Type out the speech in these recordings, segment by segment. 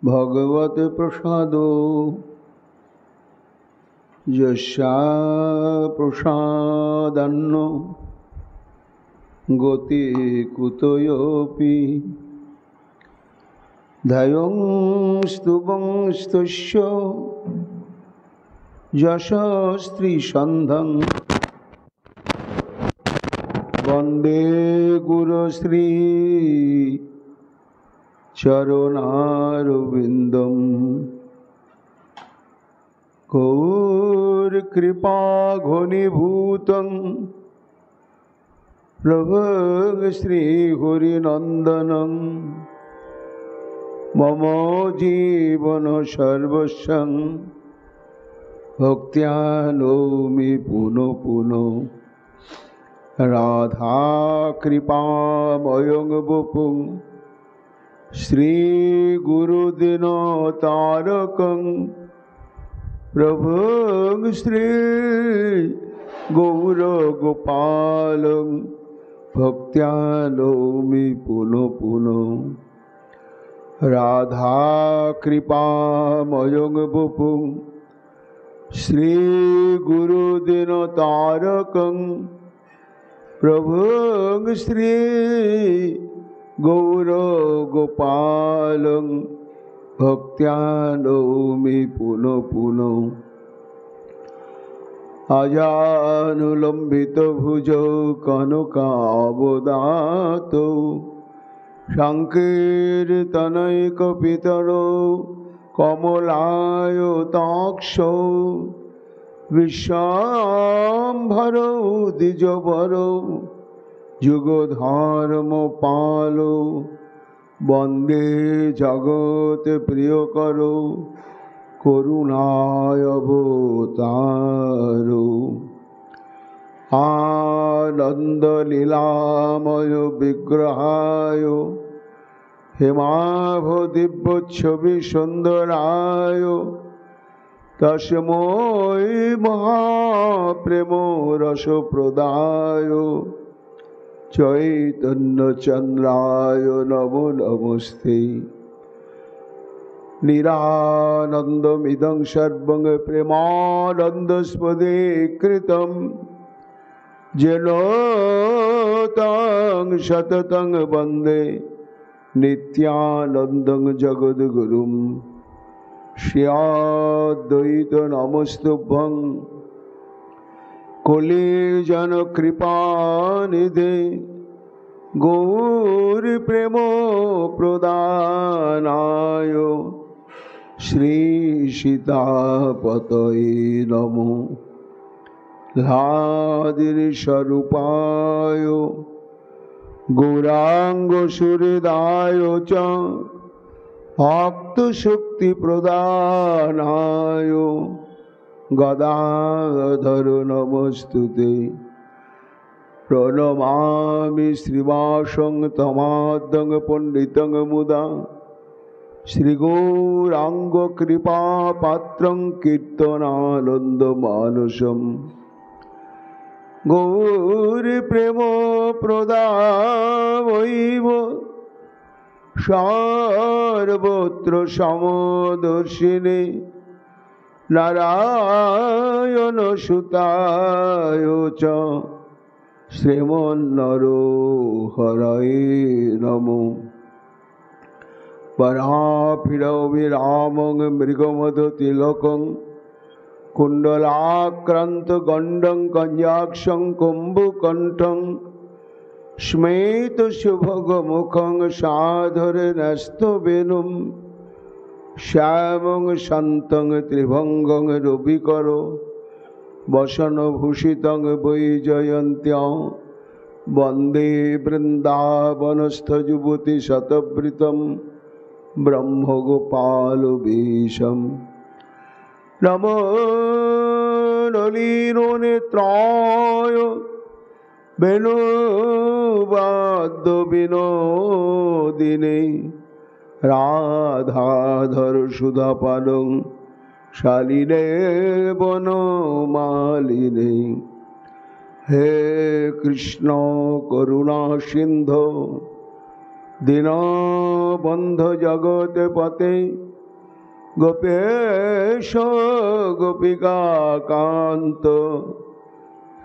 भगवत प्रसादो यस्या प्रसादन्नो गति कुतोऽपि ध्येयं स्तुवंस्तस्य यशस्त्रीसन्धं वन्दे गुरुश्री चरणारविन्दं गौरकृपा घनीभूतं प्रभुं श्रीहरिनन्दनं मम जीवन सर्वस्वं भक्त्या नौमि पुनः पुनः राधा कृपामयं वपुं श्रीगुरुदिनतारकं प्रभुं श्री गौरगोपालं भक्त्या नौमि पुनः पुनः राधा कृपामयं वपुं श्रीगुरुदिनतारकं प्रभुं श्री गौरगोपालं भक्त्या नौमि पुनः पुनः अजानुलम्बितभुजौ कनकावदातौ संकीर्तनैकपितरौ कमलायताक्षौ विश्वाम्भरौ द्विजवरौ युगधर्मपालौ वन्दे जगत्प्रियकरौ करुणावतारौ आनन्दलीलामय विग्रहाय हेमाभदिव्यच्छविसुन्दराय तस्मै महाप्रेमरसप्रदाय चैतन्यचन्द्राय नमो नमस्ते। निरानन्दमिदं सर्वं प्रेमानन्दस्पदे कृतं येन तं सततं वन्दे नित्यानन्दं जगद्गुरुं श्रीअद्वैतनमस्तुभ्यं कलिजनकृपानिधे गौरप्रेमप्रदानाय श्रीसीतापतये नमो लादिर्स्वरूपाय गौराङ्गसुहृदाय च भक्तशक्तिप्रदानाय गदाधर नमस्तुते। प्रणमामि श्रीवासं तमाद्यं पण्डितं मुदा श्रीगौराङ्गकृपापात्रं कीर्तनानन्दमानसं गौरप्रेमप्रदावैव सर्वत्र समदर्शिने नारायणसुताय च श्रीमन्नरहरये नमो। वराभिरामं मृगमदतिलकं कुण्डलाक्रान्तगण्डं कन्याक्षं कुम्भकण्ठं स्मेतसुभगमुखं साधरन्यस्तवेणुं श्यामं शान्तं त्रिभङ्गं रविकरो वसनभूषितं वैजयन्त्यां वन्दे वृन्दावनस्थयुवतिशतवृतं ब्रह्मगोपालवेशं। नमो नलिननेत्राय वेणुवाद्यविनोदिने राधाधर सुधापानं शालिने वनमालिने। हे कृष्ण करुणा सिंधु दीनबंधु जगतपते গোপেশ গোপিকাকান্ত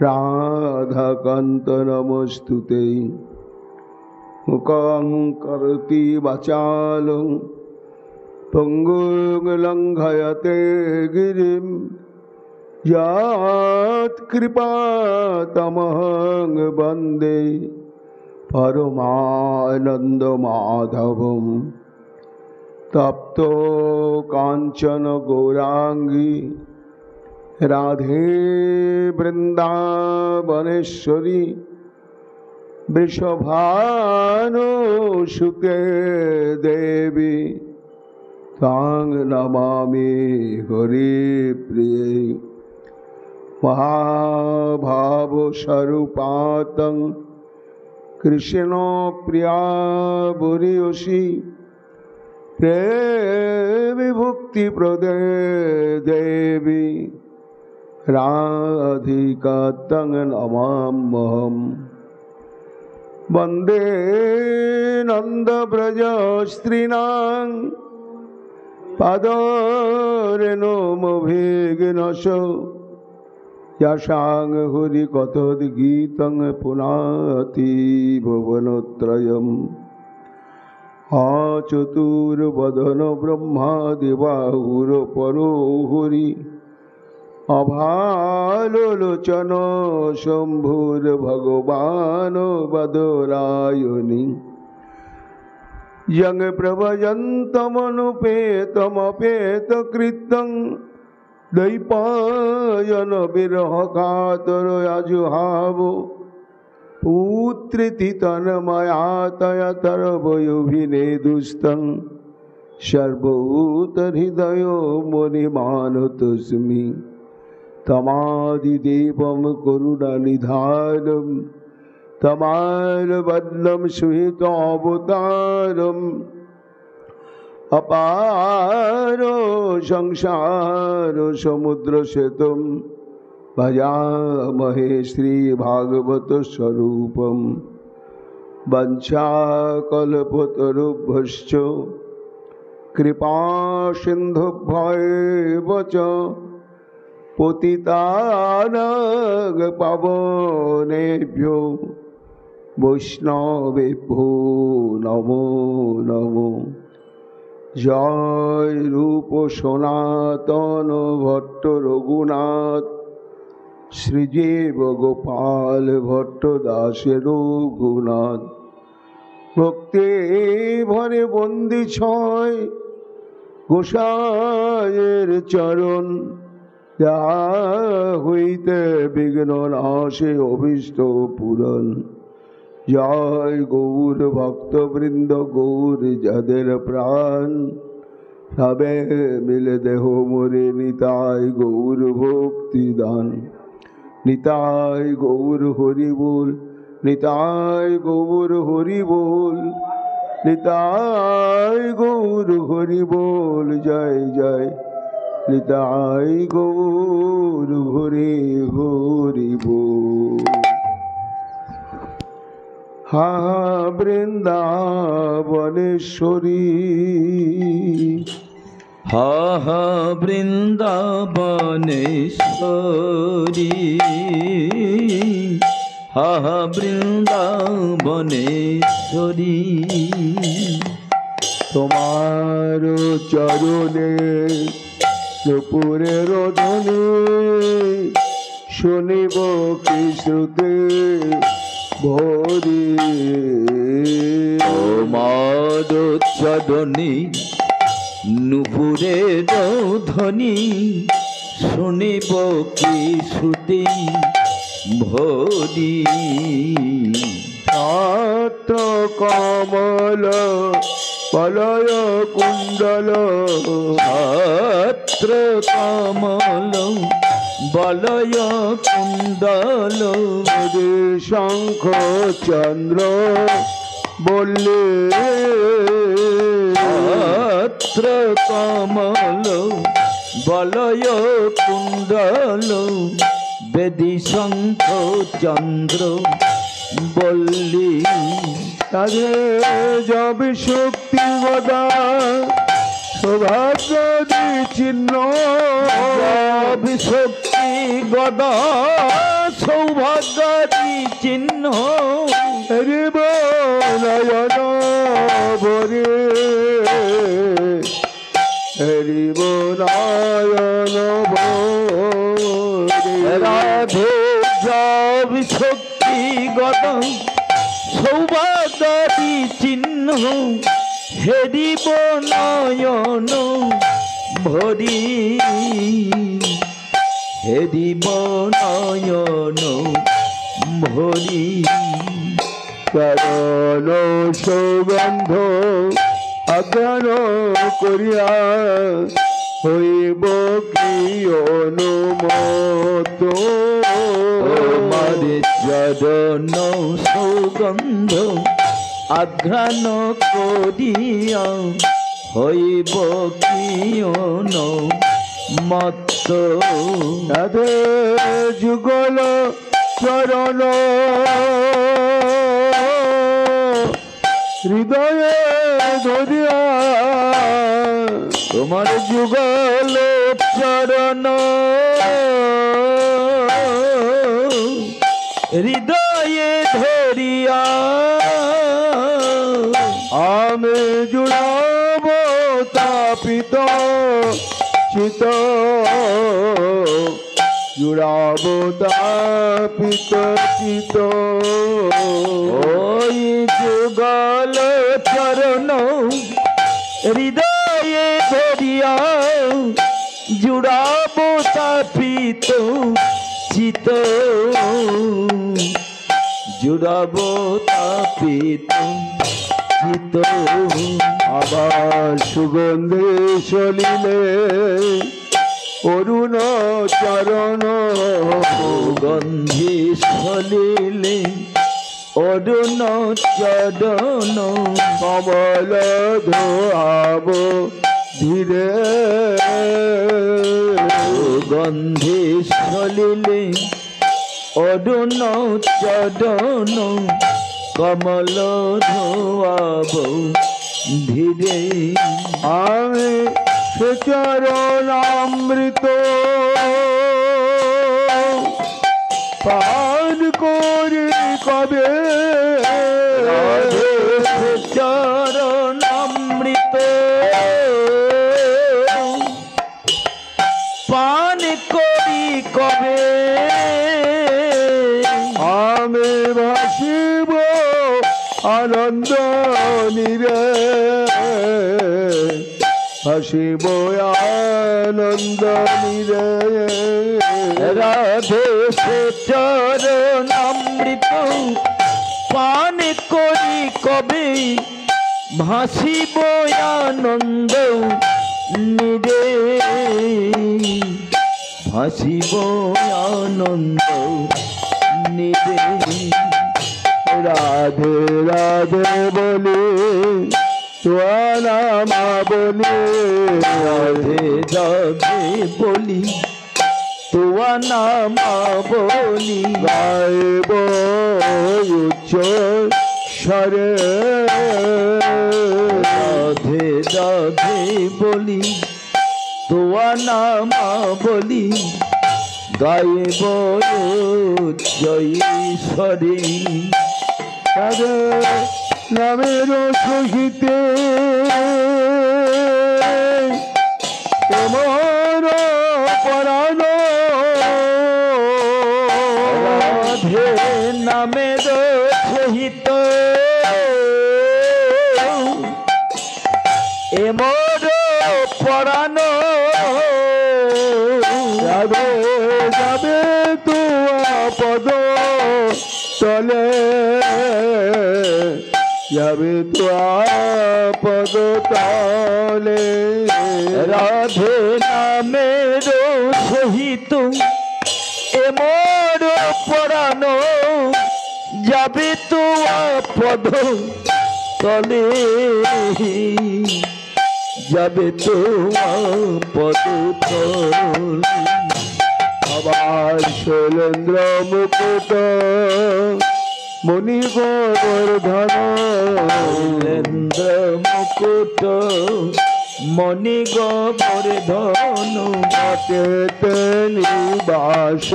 রাধাকান্ত নমস্তুতে। মুখং করোতি বাচালং পঙ্গুং লঙ্ঘয়তে গিরিম যৎকৃপাতমহং বন্দে পরমানন্দমাধবম। তপ্ত কাঞ্চন গৌরাঙ্গী রাধে বৃন্দাবনেশ্বরী বৃষভানুসুতে দেবী তাং নমামি হরিপ্রিয়ে। মহাভাব স্বরূপাতং কৃষ্ণ প্রিয়া বুরিয়সী প্রেমী প্রদে দেবী রাধিকা তং নমাম্যহম। বন্দে নন্দব্রজ স্ত্রীণাং পাদরেণুমভিঘ্নস यशाং হরি কথোদ্গীতং পুনাতি ভুবনত্রয়ম। চতুর্বদন ব্রহ্মাদিবাহুর পরো হরি অভালোচন শম্ভুর ভগবান বদরায়ণী। यं प्रभजन्तमनुपेतमपेतकृत्यं दैपायन विरह कातर आजुहावो। पुत्रिति तन्मयातयतरवयोभिनेदुस्तं सर्वोतहृदयो मुनिमानतोऽस्मि। तमादिदेवं करुणानिधानं तमालवदनं सुहितावतारम् अपारो संसारो समुद्रसेतुं भजामहे श्रीभागवत स्वरूपं। वंशाकल्पतरुभ्यश्च कृपासिन्धुभ्यैव च पतितानां पावनेभ्यो वैष्णवेभ्यो नमो नमो। जय रूप सनातन भट्ट रघुनाथ श्रीजीव गोपाल भट्ट दास रघुनाथ। भक्ति भरे बंदी छय गोसाइर चरण जा हईते विघ्न नाशे अभीष्ट पूरण। जय गौर भक्तवृंद गौर जादेर प्राण सबे मिले देह मोरे निताय गौर भक्ति दान। निताय गौर हरि बोल निताय गौर हरि बोल निताय गौर हरि बोल। जय जय निताय गौर हरि हरि बोल। हा वृंदावनेश्वरी हा वृंदावनेश्वरी हा वृंदावनेश्वरी। তোমার চরণে নুপুরের ধ্বনি শুনিব কি শ্রুতে ভরি। তোমার চরণে নুপুরের ধ্বনি শুনিব কি শ্রুতি ভরি। ছাত্র কমল বলয় কুণ্ডল ছাত্র কমল বলয় কুণ্ডল শঙ্খ চন্দ্র বললে। ছাত্র কমল বলয় কুণ্ডল বেদী শঙ্খ চন্দ্র বল্লী। তাদের জব শক্তি গদা সৌভাগ্য চিহ্ন শক্তি গদা সৌভাগ্য চিহ্ন হরিব নয়ন ভরে হরিব নয়ন ভরে রাধে জব শক্তি গদা সৌভাগ্য চিহ্ন হেরিব নয়ন ভরি হেরিব নয়ন ভরি চরণ সৌগন্ধ আজ্ঞান করিয়া হইব কি অনুমত তোমার চরণ সৌগন্ধ আঘ্রাণ করিয়া হইব কি মত রাধে যুগল চরণ হৃদয়ে ধরিয়া তোমার যুগল চরণ হৃদয়ে ধরিয়া আমি জুড়াব তাপিত চিত জুড়াব তাপিত চিত ওই যুগল চরণ হৃদয়ে ধরিয়া জুড়াব তাপিত চিত জুড়াব তাপিত চিত আবার সুগন্ধে চলিলে অরুণ চরণ গন্ধি সলিলে অরুণ চরণ কমল ধোয়াব ধীরে গন্ধি সলিলে অরুণ চরণ কমল ধোয়াব ধীরে আমি সে চরণামৃত পান করি কবে চরণামৃত পান করি কবে আমি ভাসিব আনন্দ নিরে ভাসিব আনন্দ নিরে রাধে চরণামৃত পান করি কবে ভাসিব আনন্দ নিরে ভাসিব আনন্দ নিরে রাধে রাধে বলে তোয়ালামা বলে রাধে রাধে বলি তোয়া নামা বলি গাইব উচ্চ স্বরে রাধে রাধে বলি তোয়া নামা বলি গাইব জয় ঈশ্বরে রাধে নামের সহিতে তোমার পরাণ রাধে নামের সহিত এমর পরাণ যাবে যাবে তোমা পদ তলে যাবে তোমা পদ তলে রাধে নামের সহিত এমর পরাণ যাবে তো পদ তলে যাবে তো পদ তলে আবার শৈলেন্দ্র মুকুট মুনি গোবর্ধন লেন্দ্র মুকুট মণি গোবরে ধনু ঘটেতে নিবাস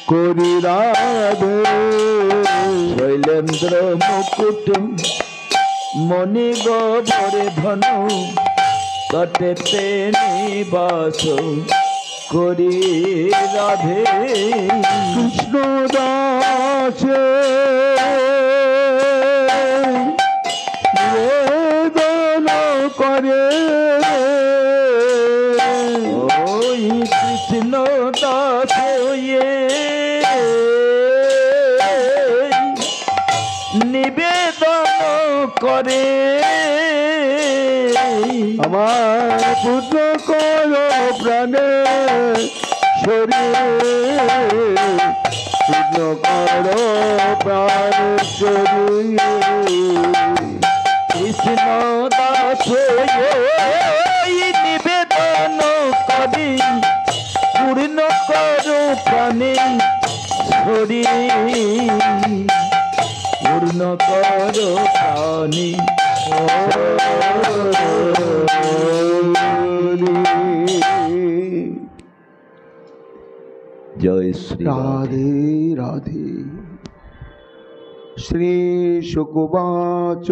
করি রাধে শৈলেন্দ্র মুকুট মণি গোবরে ধনু তটেতে নিবাস করি রাধে কৃষ্ণ দাসে নিবেদন করে ওই কৃষ্ণ দাস নিবেদন করে আমার পুত্র কর প্রাণে শরীর পুত্র কর প্রাণ শরীর কৃষ্ণ দাস নিবেদন করি পূর্ণ করো প্রাণে শরীর পূর্ণ করো প্রাণী জয় শ্রী রাধে রাধে শ্রী শুকুবাচ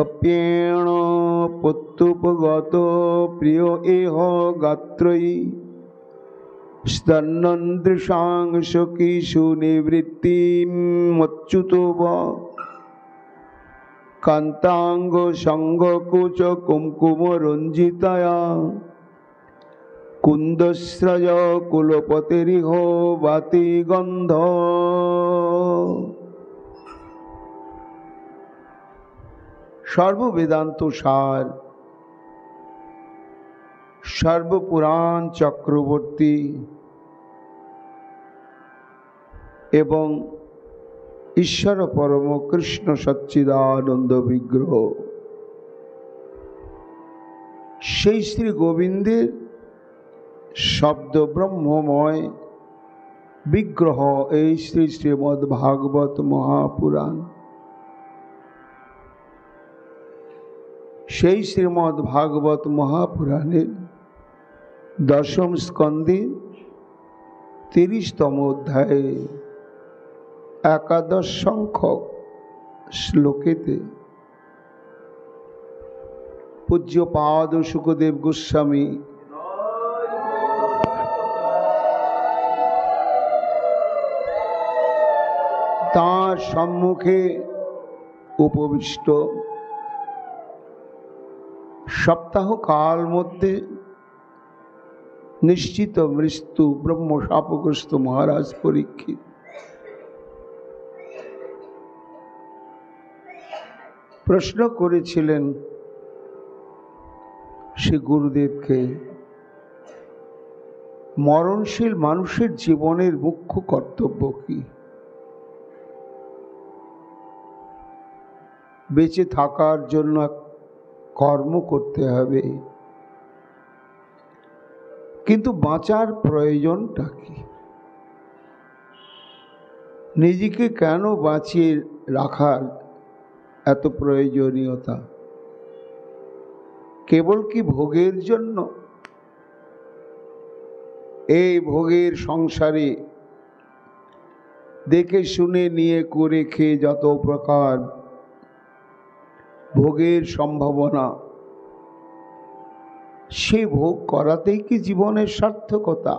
অপ্যেণ পুত্তুপগত প্রিয় এহ গাত্রয়ী স্তন্নদৃশাং সখীষু নিবৃত্তিম মচ্যুতো বা কান্তাঙ্গ সঙ্গকুচ কুমকুম রঞ্জিতায়া কুন্দশ্রয় কুলপতিরিহ বাতি গন্ধ সর্ববেদান্ত সার সর্বপুরাণ চক্রবর্তী এবং ঈশ্বর পরম কৃষ্ণ সচ্চিদানন্দ বিগ্রহ সেই শ্রী গোবিন্দের শব্দ ব্রহ্মময় বিগ্রহ এই শ্রী শ্রীমদ্ ভাগবত মহাপুরাণ। সেই শ্রীমদ্ ভাগবত মহাপুরাণের দশম স্কন্ধে 30তম অধ্যায়ে একাদশ সংখ্যক শ্লোকেতে পূজ্যপাদ শুকদেব গোস্বামী তাঁর সম্মুখে উপবিষ্ট সপ্তাহকাল মধ্যে নিশ্চিত মৃত্যু ব্রহ্ম শাপগ্রস্ত মহারাজ পরীক্ষিত প্রশ্ন করেছিলেন শ্রী গুরুদেবকে, মরণশীল মানুষের জীবনের মুখ্য কর্তব্য কি? বেঁচে থাকার জন্য কর্ম করতে হবে, কিন্তু বাঁচার প্রয়োজনটা কি? নিজেকে কেন বাঁচিয়ে রাখার এত প্রয়োজনীয়তা? কেবল কি ভোগের জন্য? এই ভোগের সংসারে দেখে শুনে নিয়ে করে খেয়ে যত প্রকার ভোগের সম্ভাবনা, সে ভোগ করাতেই কি জীবনের সার্থকতা?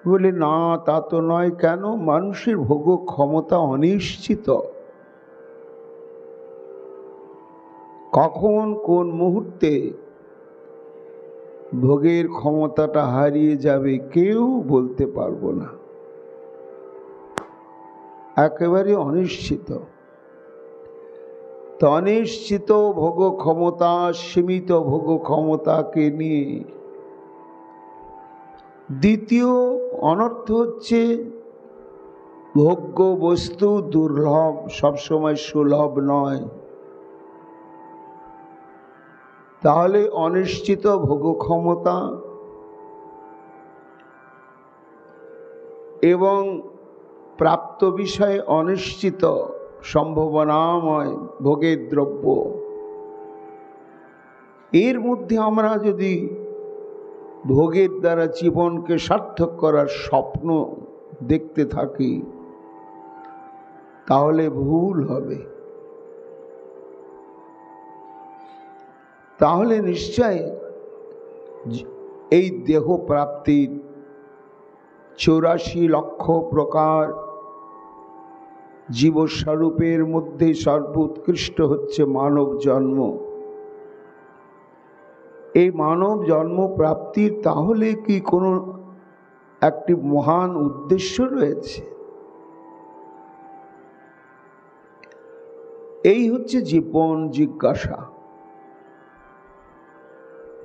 বলে না, তা তো নয়। কেন? মানুষের ভোগ ক্ষমতা অনিশ্চিত। কখন কোন মুহূর্তে ভোগের ক্ষমতাটা হারিয়ে যাবে কেউ বলতে পারবো না, একেবারে অনিশ্চিত। তো অনিশ্চিত ভোগ ক্ষমতা, সীমিত ভোগ ক্ষমতাকে নিয়ে দ্বিতীয় অনর্থ হচ্ছে ভোগ্য বস্তু দুর্লভ, সবসময় সুলভ নয়। তাহলে অনিশ্চিত ভোগ ক্ষমতা এবং প্রাপ্ত বিষয়ে অনিশ্চিত সম্ভাবনাময় ভোগের দ্রব্য, এর মধ্যে আমরা যদি ভোগের দ্বারা জীবনকে সার্থক করার স্বপ্ন দেখতে থাকি তাহলে ভুল হবে। তাহলে নিশ্চয় এই দেহ প্রাপ্তির 84 লক্ষ প্রকার জীবস্বরূপের মধ্যে সর্বোৎকৃষ্ট হচ্ছে মানব জন্ম। এই মানব জন্ম প্রাপ্তির তাহলে কি কোনো একটি মহান উদ্দেশ্য রয়েছে? এই হচ্ছে জীবন জিজ্ঞাসা।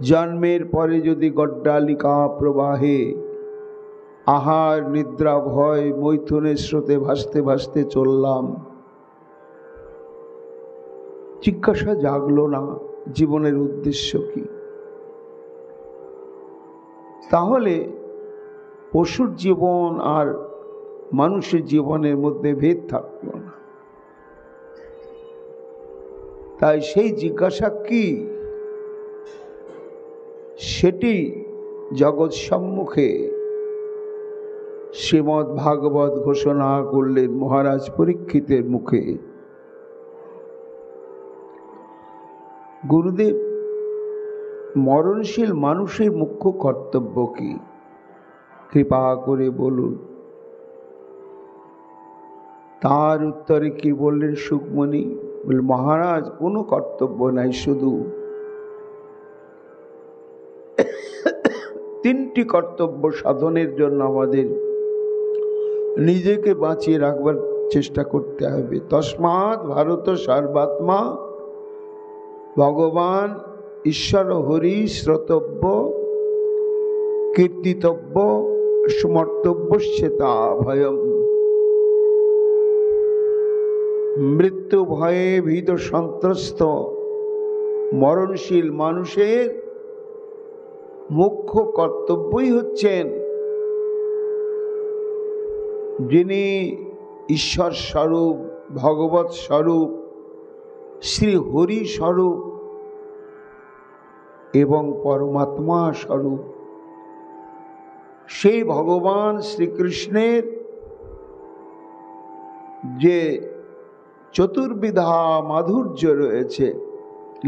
জন্মের পরে যদি গড্ডালিকা প্রবাহে আহার নিদ্রা ভয় মৈথুনের স্রোতে ভাসতে ভাসতে চললাম, জিজ্ঞাসা জাগলো না জীবনের উদ্দেশ্য কি? তাহলে পশুর জীবন আর মানুষের জীবনের মধ্যে ভেদ থাকলো না। তাই সেই জিজ্ঞাসা কি, সেটি জগৎ সম্মুখে শ্রীমদ্ ভাগবত ঘোষণা করলেন মহারাজ পরীক্ষিতের মুখে। গুরুদেব, মরণশীল মানুষের মুখ্য কর্তব্য কি? কৃপা করে বলুন। তার উত্তরে কি বললেন সুকমণি? বলে, মহারাজ কোনো কর্তব্য নাই, শুধু 3টি কর্তব্য সাধনের জন্য আমাদের নিজেকে বাঁচিয়ে রাখবার চেষ্টা করতে হবে। তস্মাৎ ভারত সর্বাত্মা ভগবান ঈশ্বর হরি শ্রোতব্য কীর্তিতব্য সমর্তব্যস্যেতা ভয়ম। মৃত্যু ভয়ে ভীত সন্ত্রস্ত মরণশীল মানুষের মুখ্য কর্তব্যই হচ্ছেন যিনি ঈশ্বর স্বরূপ, ভগবৎ স্বরূপ, শ্রী হরি স্বরূপ এবং পরমাত্মা স্বরূপ, সেই ভগবান শ্রীকৃষ্ণের যে চতুর্বিধা মাধুর্য রয়েছে,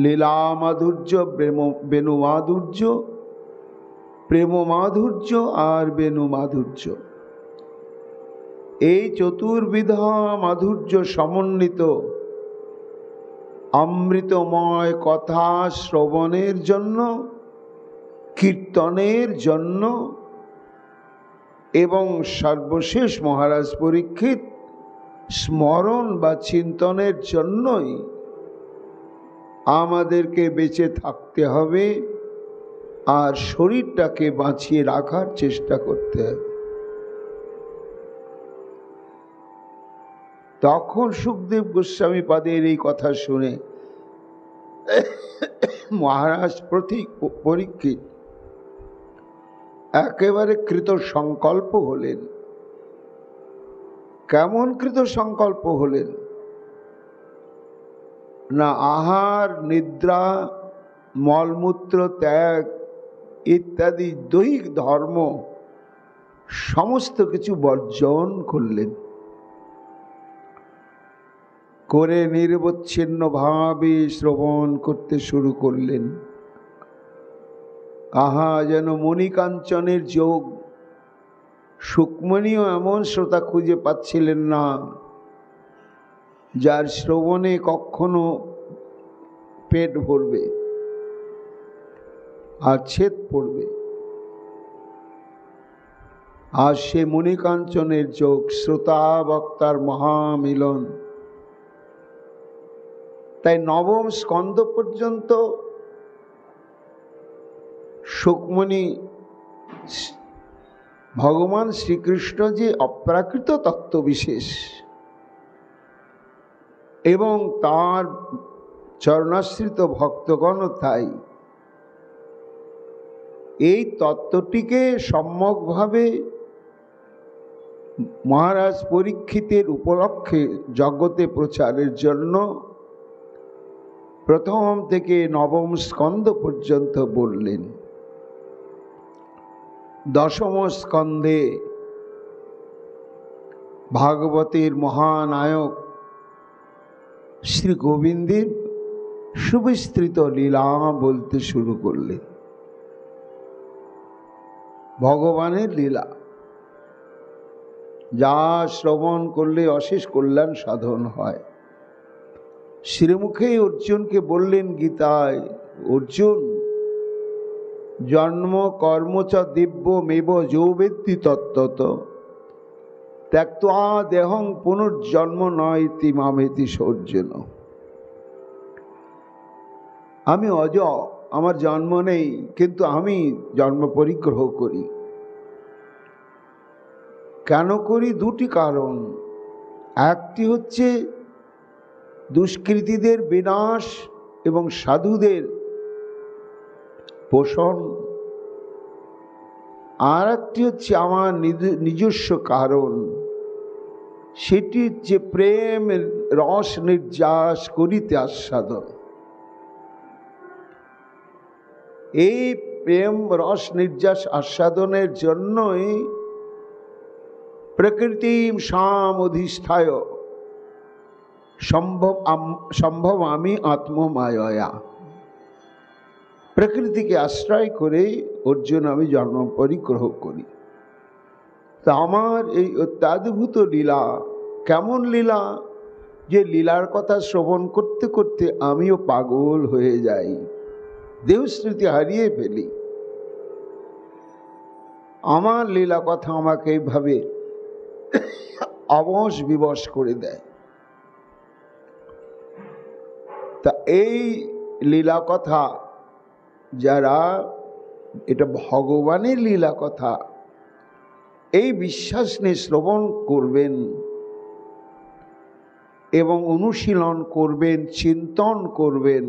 লীলা মাধুর্য, বেণু মাধুর্য, প্রেম মাধুর্য আর বেণু মাধুর্য, এই চতুর্বিধা মাধুর্য সমন্বিত অমৃতময় কথা শ্রবণের জন্য, কীর্তনের জন্য এবং সর্বশেষ মহারাজ পরীক্ষিত স্মরণ বা চিন্তনের জন্যই আমাদেরকে বেঁচে থাকতে হবে আর শরীরটাকে বাঁচিয়ে রাখার চেষ্টা করতে হবে। তখন সুখদেব গোস্বামী পাদের এই কথা শুনে মহারাজ পরীক্ষিত একেবারে কৃত সংকল্প হলেন। কেমন কৃত সংকল্প হলেন না, আহার নিদ্রা মলমূত্র ত্যাগ ইত্যাদি দৈহিক ধর্ম সমস্ত কিছু বর্জন করলেন, করে নিরবচ্ছিন্ন ভাবে শ্রবণ করতে শুরু করলেন। আহা, যেন মণিকাঞ্চনের যোগ। সুকমণিও এমন শ্রোতা খুঁজে পাচ্ছিলেন না যার শ্রবণে কখনো পেট ভরবে আর ছেদ পড়বে। আর সে মণিকাঞ্চনের যোগ, শ্রোতা বক্তার মহামিলন। তাই নবম স্কন্ধ পর্যন্ত সুকমণি ভগবান শ্রীকৃষ্ণ যে অপ্রাকৃত তত্ত্ব বিশেষ এবং তার চরণাশ্রিত ভক্তগণ তাই, এই তত্ত্বটিকে সম্যকভাবে মহারাজ পরীক্ষিতের উপলক্ষে জগতে প্রচারের জন্য প্রথম থেকে নবম স্কন্ধ পর্যন্ত বললেন। দশম স্কন্ধে ভাগবতের মহানায়ক শ্রী গোবিন্দের সুবিস্তৃত লীলা বলতে শুরু করলেন। ভগবানের লীলা যা শ্রবণ করলে অশেষ কল্যাণ সাধন হয়। শ্রীমুখেই অর্জুনকে বললেন গীতায়, অর্জুন, জন্ম কর্ম চ দিব্যমেব যো বেত্তি তত্ত্বত ত্যক্ত্বা দেহং পুনর্জন্ম নয়তি মামেতি সর্জুন। আমি অজ, আমার জন্ম নেই, কিন্তু আমি জন্ম পরিগ্রহ করি। কেন করি? দুটি কারণ। একটি হচ্ছে দুষ্কৃতীদের বিনাশ এবং সাধুদের পোষণ, আর একটি হচ্ছে আমার নিজস্ব কারণ, সেটি যে প্রেম রস নির্যাস করিতে আস্বাদন। এই প্রেম রস নির্যাস আস্বাদনের জন্যই প্রকৃতিম সাম অধিষ্ঠায় সম্ভব আমি আত্মমায়া। প্রকৃতিকে আশ্রয় করে অর্জুন আমি জন্ম পরিগ্রহ করি। তা আমার এই অত্যাদ্ভুত লীলা, কেমন লীলা যে লীলার কথা শ্রবণ করতে করতে আমিও পাগল হয়ে যাই, দেহস্মৃতি হারিয়ে ফেলি। আমার লীলা কথা আমাকে এইভাবে অবশ বিবশ করে দেয়। তা এই লীলা কথা যারা, এটা ভগবানের লীলা কথা, এই বিশ্বাস নিয়ে শ্রবণ করবেন এবং অনুশীলন করবেন, চিন্তন করবেন,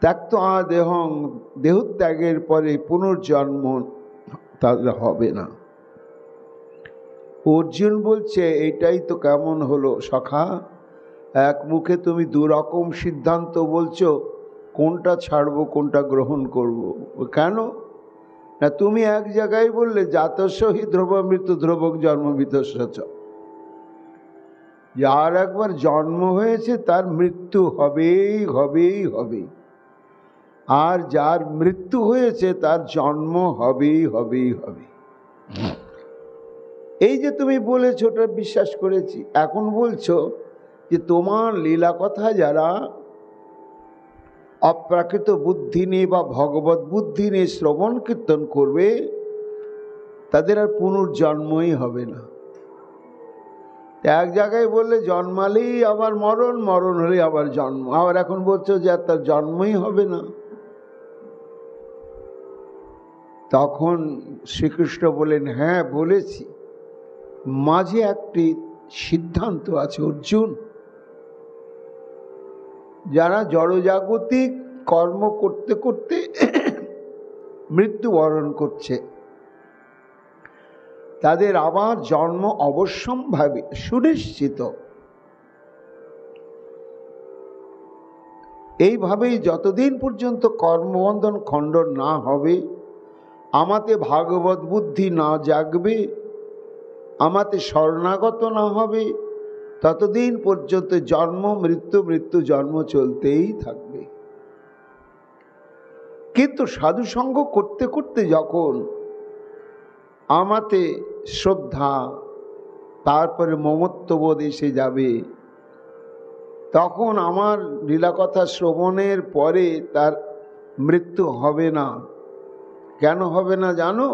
ত্যক্ত্বা দেহং, দেহত্যাগের পরে পুনর্জন্ম তাদের হবে না। অর্জুন বলছে, এটাই তো কেমন হলো সখা, এক মুখে তুমি দুরকম সিদ্ধান্ত বলছো, কোনটা ছাড়বো কোনটা গ্রহণ করব। কেন না, তুমি এক জায়গায় বললে জাতস্য হি ধ্রুব মৃত্যু ধ্রুবক জন্ম বিতস্য, যার একবার জন্ম হয়েছে তার মৃত্যু হবেই হবেই হবে, আর যার মৃত্যু হয়েছে তার জন্ম হবেই হবেই হবে। এই যে তুমি বলেছো ওটা বিশ্বাস করেছি। এখন বলছো যে তোমার লীলা কথা যারা অপ্রাকৃত বুদ্ধি নিয়ে বা ভগবত বুদ্ধি নিয়ে শ্রবণ কীর্তন করবে তাদের আর পুনর্জন্মই হবে না। এক জায়গায় বললে জন্মালেই আবার মরণ, মরণ হলেই আবার জন্ম, আবার এখন বলছো যে আর তার জন্মই হবে না। তখন শ্রীকৃষ্ণ বলেন, হ্যাঁ বলেছি, মাঝে একটি সিদ্ধান্ত আছে অর্জুন। যারা জড়জাগতিক কর্ম করতে করতে মৃত্যুবরণ করছে তাদের আবার জন্ম অবশ্যম্ভাবী, সুনিশ্চিত। এইভাবেই যতদিন পর্যন্ত কর্মবন্ধন খণ্ডন না হবে, আমাতে ভাগবত বুদ্ধি না জাগবে, আমাতে শরণাগত না হবে, ততদিন পর্যন্ত জন্ম মৃত্যু মৃত্যু জন্ম চলতেই থাকবে। কিন্তু সাধুসঙ্গ করতে করতে যখন আমাতে শ্রদ্ধা, তারপরে মমত্ববোধ এসে যাবে, তখন আমার লীলাকথা শ্রবণের পরে তার মৃত্যু হবে না। কেন হবে না জানো?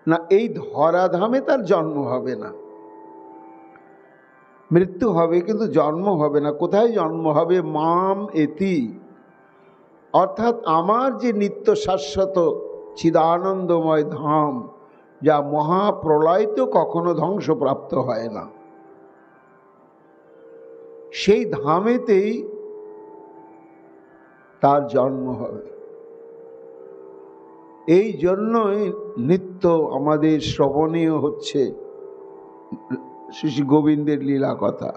না, এই ধরাধামে তার জন্ম হবে না। মৃত্যু হবে কিন্তু জন্ম হবে না। কোথায় জন্ম হবে? মাম এতি, অর্থাৎ আমার যে নিত্য শাশ্বত চিদানন্দময় ধাম, যা মহাপ্রলয় তো কখনো ধ্বংসপ্রাপ্ত হয় না, সেই ধামেতেই তার জন্ম হবে। এই জন্যই নিত্য আমাদের শ্রবণীয় হচ্ছে শ্রী গোবিন্দের লীলা কথা।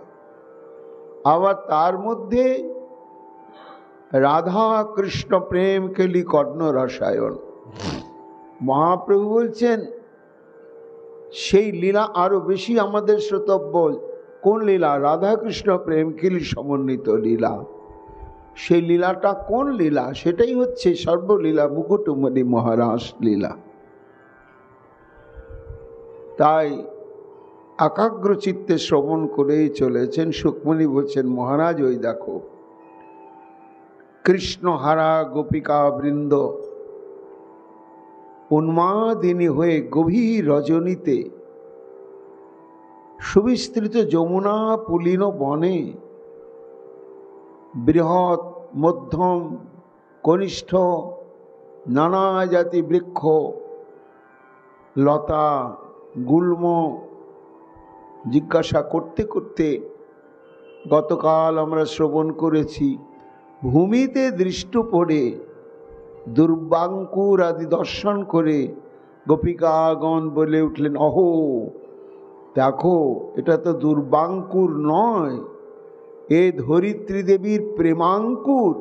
আবার তার মধ্যে রাধা কৃষ্ণ প্রেম কেলি কর্ণ রসায়ন, মহাপ্রভু বলছেন সেই লীলা আরো বেশি আমাদের শ্রোতব্য। কোন লীলা? রাধা কৃষ্ণ প্রেম কেলি সমন্বিত লীলা। সেই লীলাটা কোন লীলা? সেটাই হচ্ছে সর্বলীলা মুকুটমণি মহারাজ লীলা। তাই একাগ্র চিত্তে শ্রবণ করেই চলেছেন। সুকমণি বলছেন, মহারাজ ওই দেখো কৃষ্ণহারা গোপিকা বৃন্দ উন্মাদিনী হয়ে গভীর রজনীতে সুবিস্তৃত যমুনা পুলিন বনে বৃহৎ মধ্যম কনিষ্ঠ নানা জাতি বৃক্ষ লতা গুল্ম জিজ্ঞাসা করতে করতে গতকাল আমরা শ্রবণ করেছি, ভূমিতে দৃষ্ট পড়ে দুর্বাঙ্কুর আদি দর্শন করে গোপিকাগণ বলে উঠলেন, অহো দেখো এটা তো দুর্বাঙ্কুর নয়, এ ধরিত্রী দেবীর প্রেমাঙ্কুর।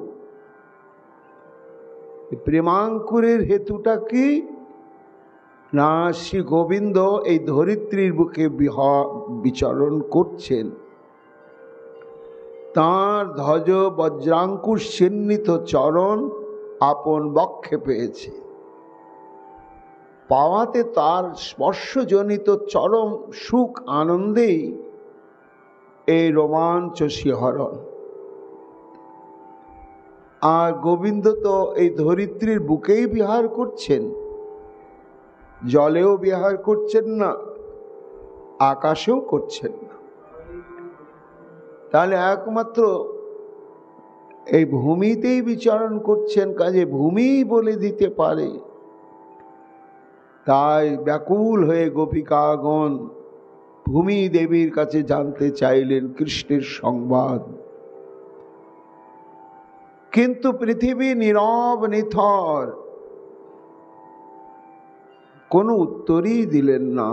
প্রেমাঙ্কুরের হেতুটা কি না, শ্রী গোবিন্দ এই ধরিত্রীর বুকে বিচরণ করছেন। তাঁর ধ্বজ বজ্রাঙ্কুশ চিহ্নিত চরণ আপন বক্ষে পেয়েছে, পাওয়াতে তার স্পর্শজনিত চরম সুখ আনন্দেই এই রোমাঞ্চ শিহরণ। আর গোবিন্দ তো এই ধরিত্রীর বুকেই বিহার করছেন, জলেও বিহার করছেন না, আকাশেও করছেন না। তাহলে একমাত্র এই ভূমিতেই বিচরণ করছেন, কাজে ভূমি বলে দিতে পারে। তাই ব্যাকুল হয়ে গোপিকাগণ ভূমি দেবীর কাছে জানতে চাইলেন কৃষ্ণের সংবাদ। কিন্তু পৃথিবী নীরব নিথর, কোনো উত্তরই দিলেন না।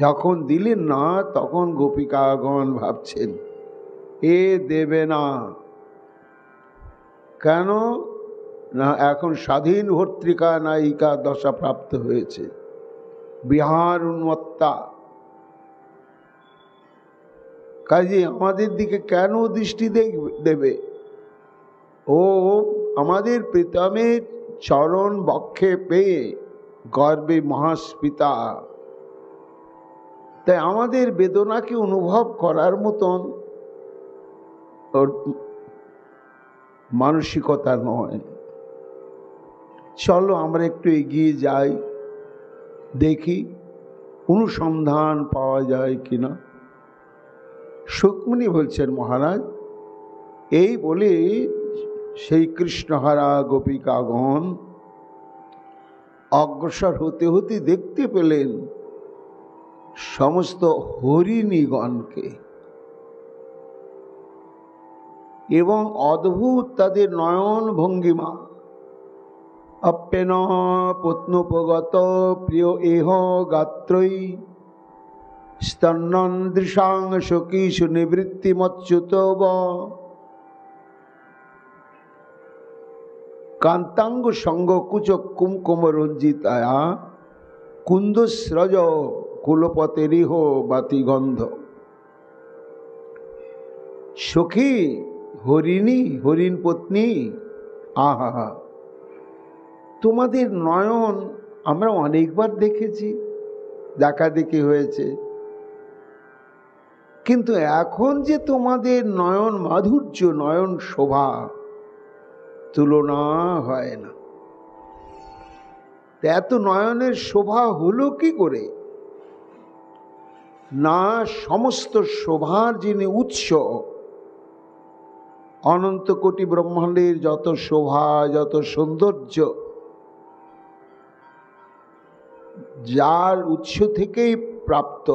যখন দিলেন না তখন গোপিকাগণ ভাবছেন এ দেবে না। কেন না, এখন স্বাধীন ভর্তৃকা নায়িকা দশা প্রাপ্ত হয়েছে, বিহার উন্মত্তা। কাজে আমাদের দিকে কেন দৃষ্টি দেবে? ও আমাদের প্রীতমের চরণ বক্ষে পেয়ে গর্বে মহাস্পিতা। তাই আমাদের বেদনাকে অনুভব করার মতন মানসিকতা নয়। চলো আমরা একটু এগিয়ে যাই, দেখি অনুসন্ধান পাওয়া যায় কিনা। সুকমণি বলছেন, মহারাজ এই বলে সেই কৃষ্ণহারা গোপিকাগণ অগ্রসর হতে হতে দেখতে পেলেন সমস্ত হরিণীগণকে, এবং অদ্ভুত তাদের নয়ন ভঙ্গিমা। অপ্যেন পত্নোপগত প্রিয় এহ গাত্রৈ স্তন্নদৃশাং শোকীষু নিবৃত্তিমচ্যুতব কান্তাঙ্গ সঙ্গ কুচ কুমকুম রঞ্জিতায়া কুন্দস্রজ কুলপতেরিহ বাতিগন্ধ। সখী হরিণী, হরিণ পত্নী, আহা তোমাদের নয়ন আমরা অনেকবার দেখেছি, দেখা দেখি হয়েছে, কিন্তু এখন যে তোমাদের নয়ন মাধুর্য, নয়ন শোভা তুলনা হয় না। এত নয়নের শোভা হলো কি করে? না, সমস্ত শোভার যিনি উৎস, অনন্ত কোটি ব্রহ্মাণ্ডের যত শোভা যত সৌন্দর্য, যার উৎস থেকেই প্রাপ্ত,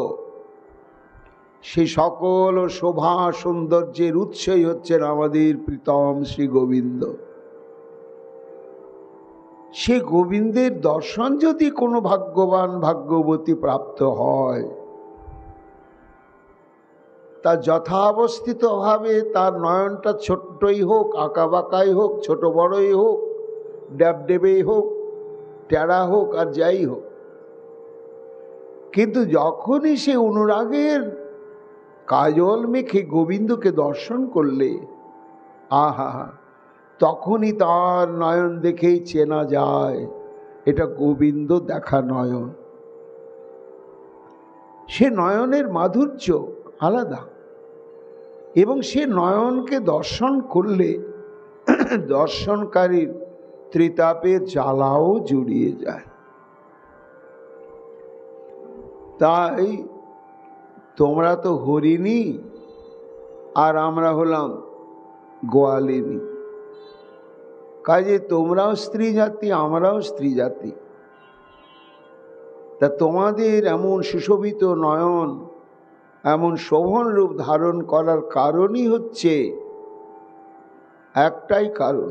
সেই সকল শোভা সৌন্দর্যের উৎসই হচ্ছেন আমাদের প্রীতম শ্রী গোবিন্দ। সে গোবিন্দের দর্শন যদি কোনো ভাগ্যবান ভাগ্যবতী প্রাপ্ত হয়, তা যথাবস্থিতভাবে তার নয়নটা ছোট্টই হোক, আঁকাবাঁকাই হোক, ছোট বড়ই হোক, ড্যাবডেবেই হোক, টেরা হোক আর যাই হোক, কিন্তু যখনই সে অনুরাগের কাজল মেখে গোবিন্দকে দর্শন করলে, আহা, তখনই তার নয়ন দেখেই চেনা যায় এটা গোবিন্দ দেখা নয়ন। সে নয়নের মাধুর্য আলাদা, এবং সে নয়নকে দর্শন করলে দর্শনকারীর ত্রিতাপের জ্বালাও জুড়িয়ে যায়। তাই তোমরা তো হরিণী আর আমরা হলাম গোয়ালিনী, কাজে তোমরাও স্ত্রী জাতি, আমরাও স্ত্রী জাতি। তা তোমাদের এমন সুশোভিত নয়ন, এমন শোভন রূপ ধারণ করার কারণই হচ্ছে একটাই কারণ,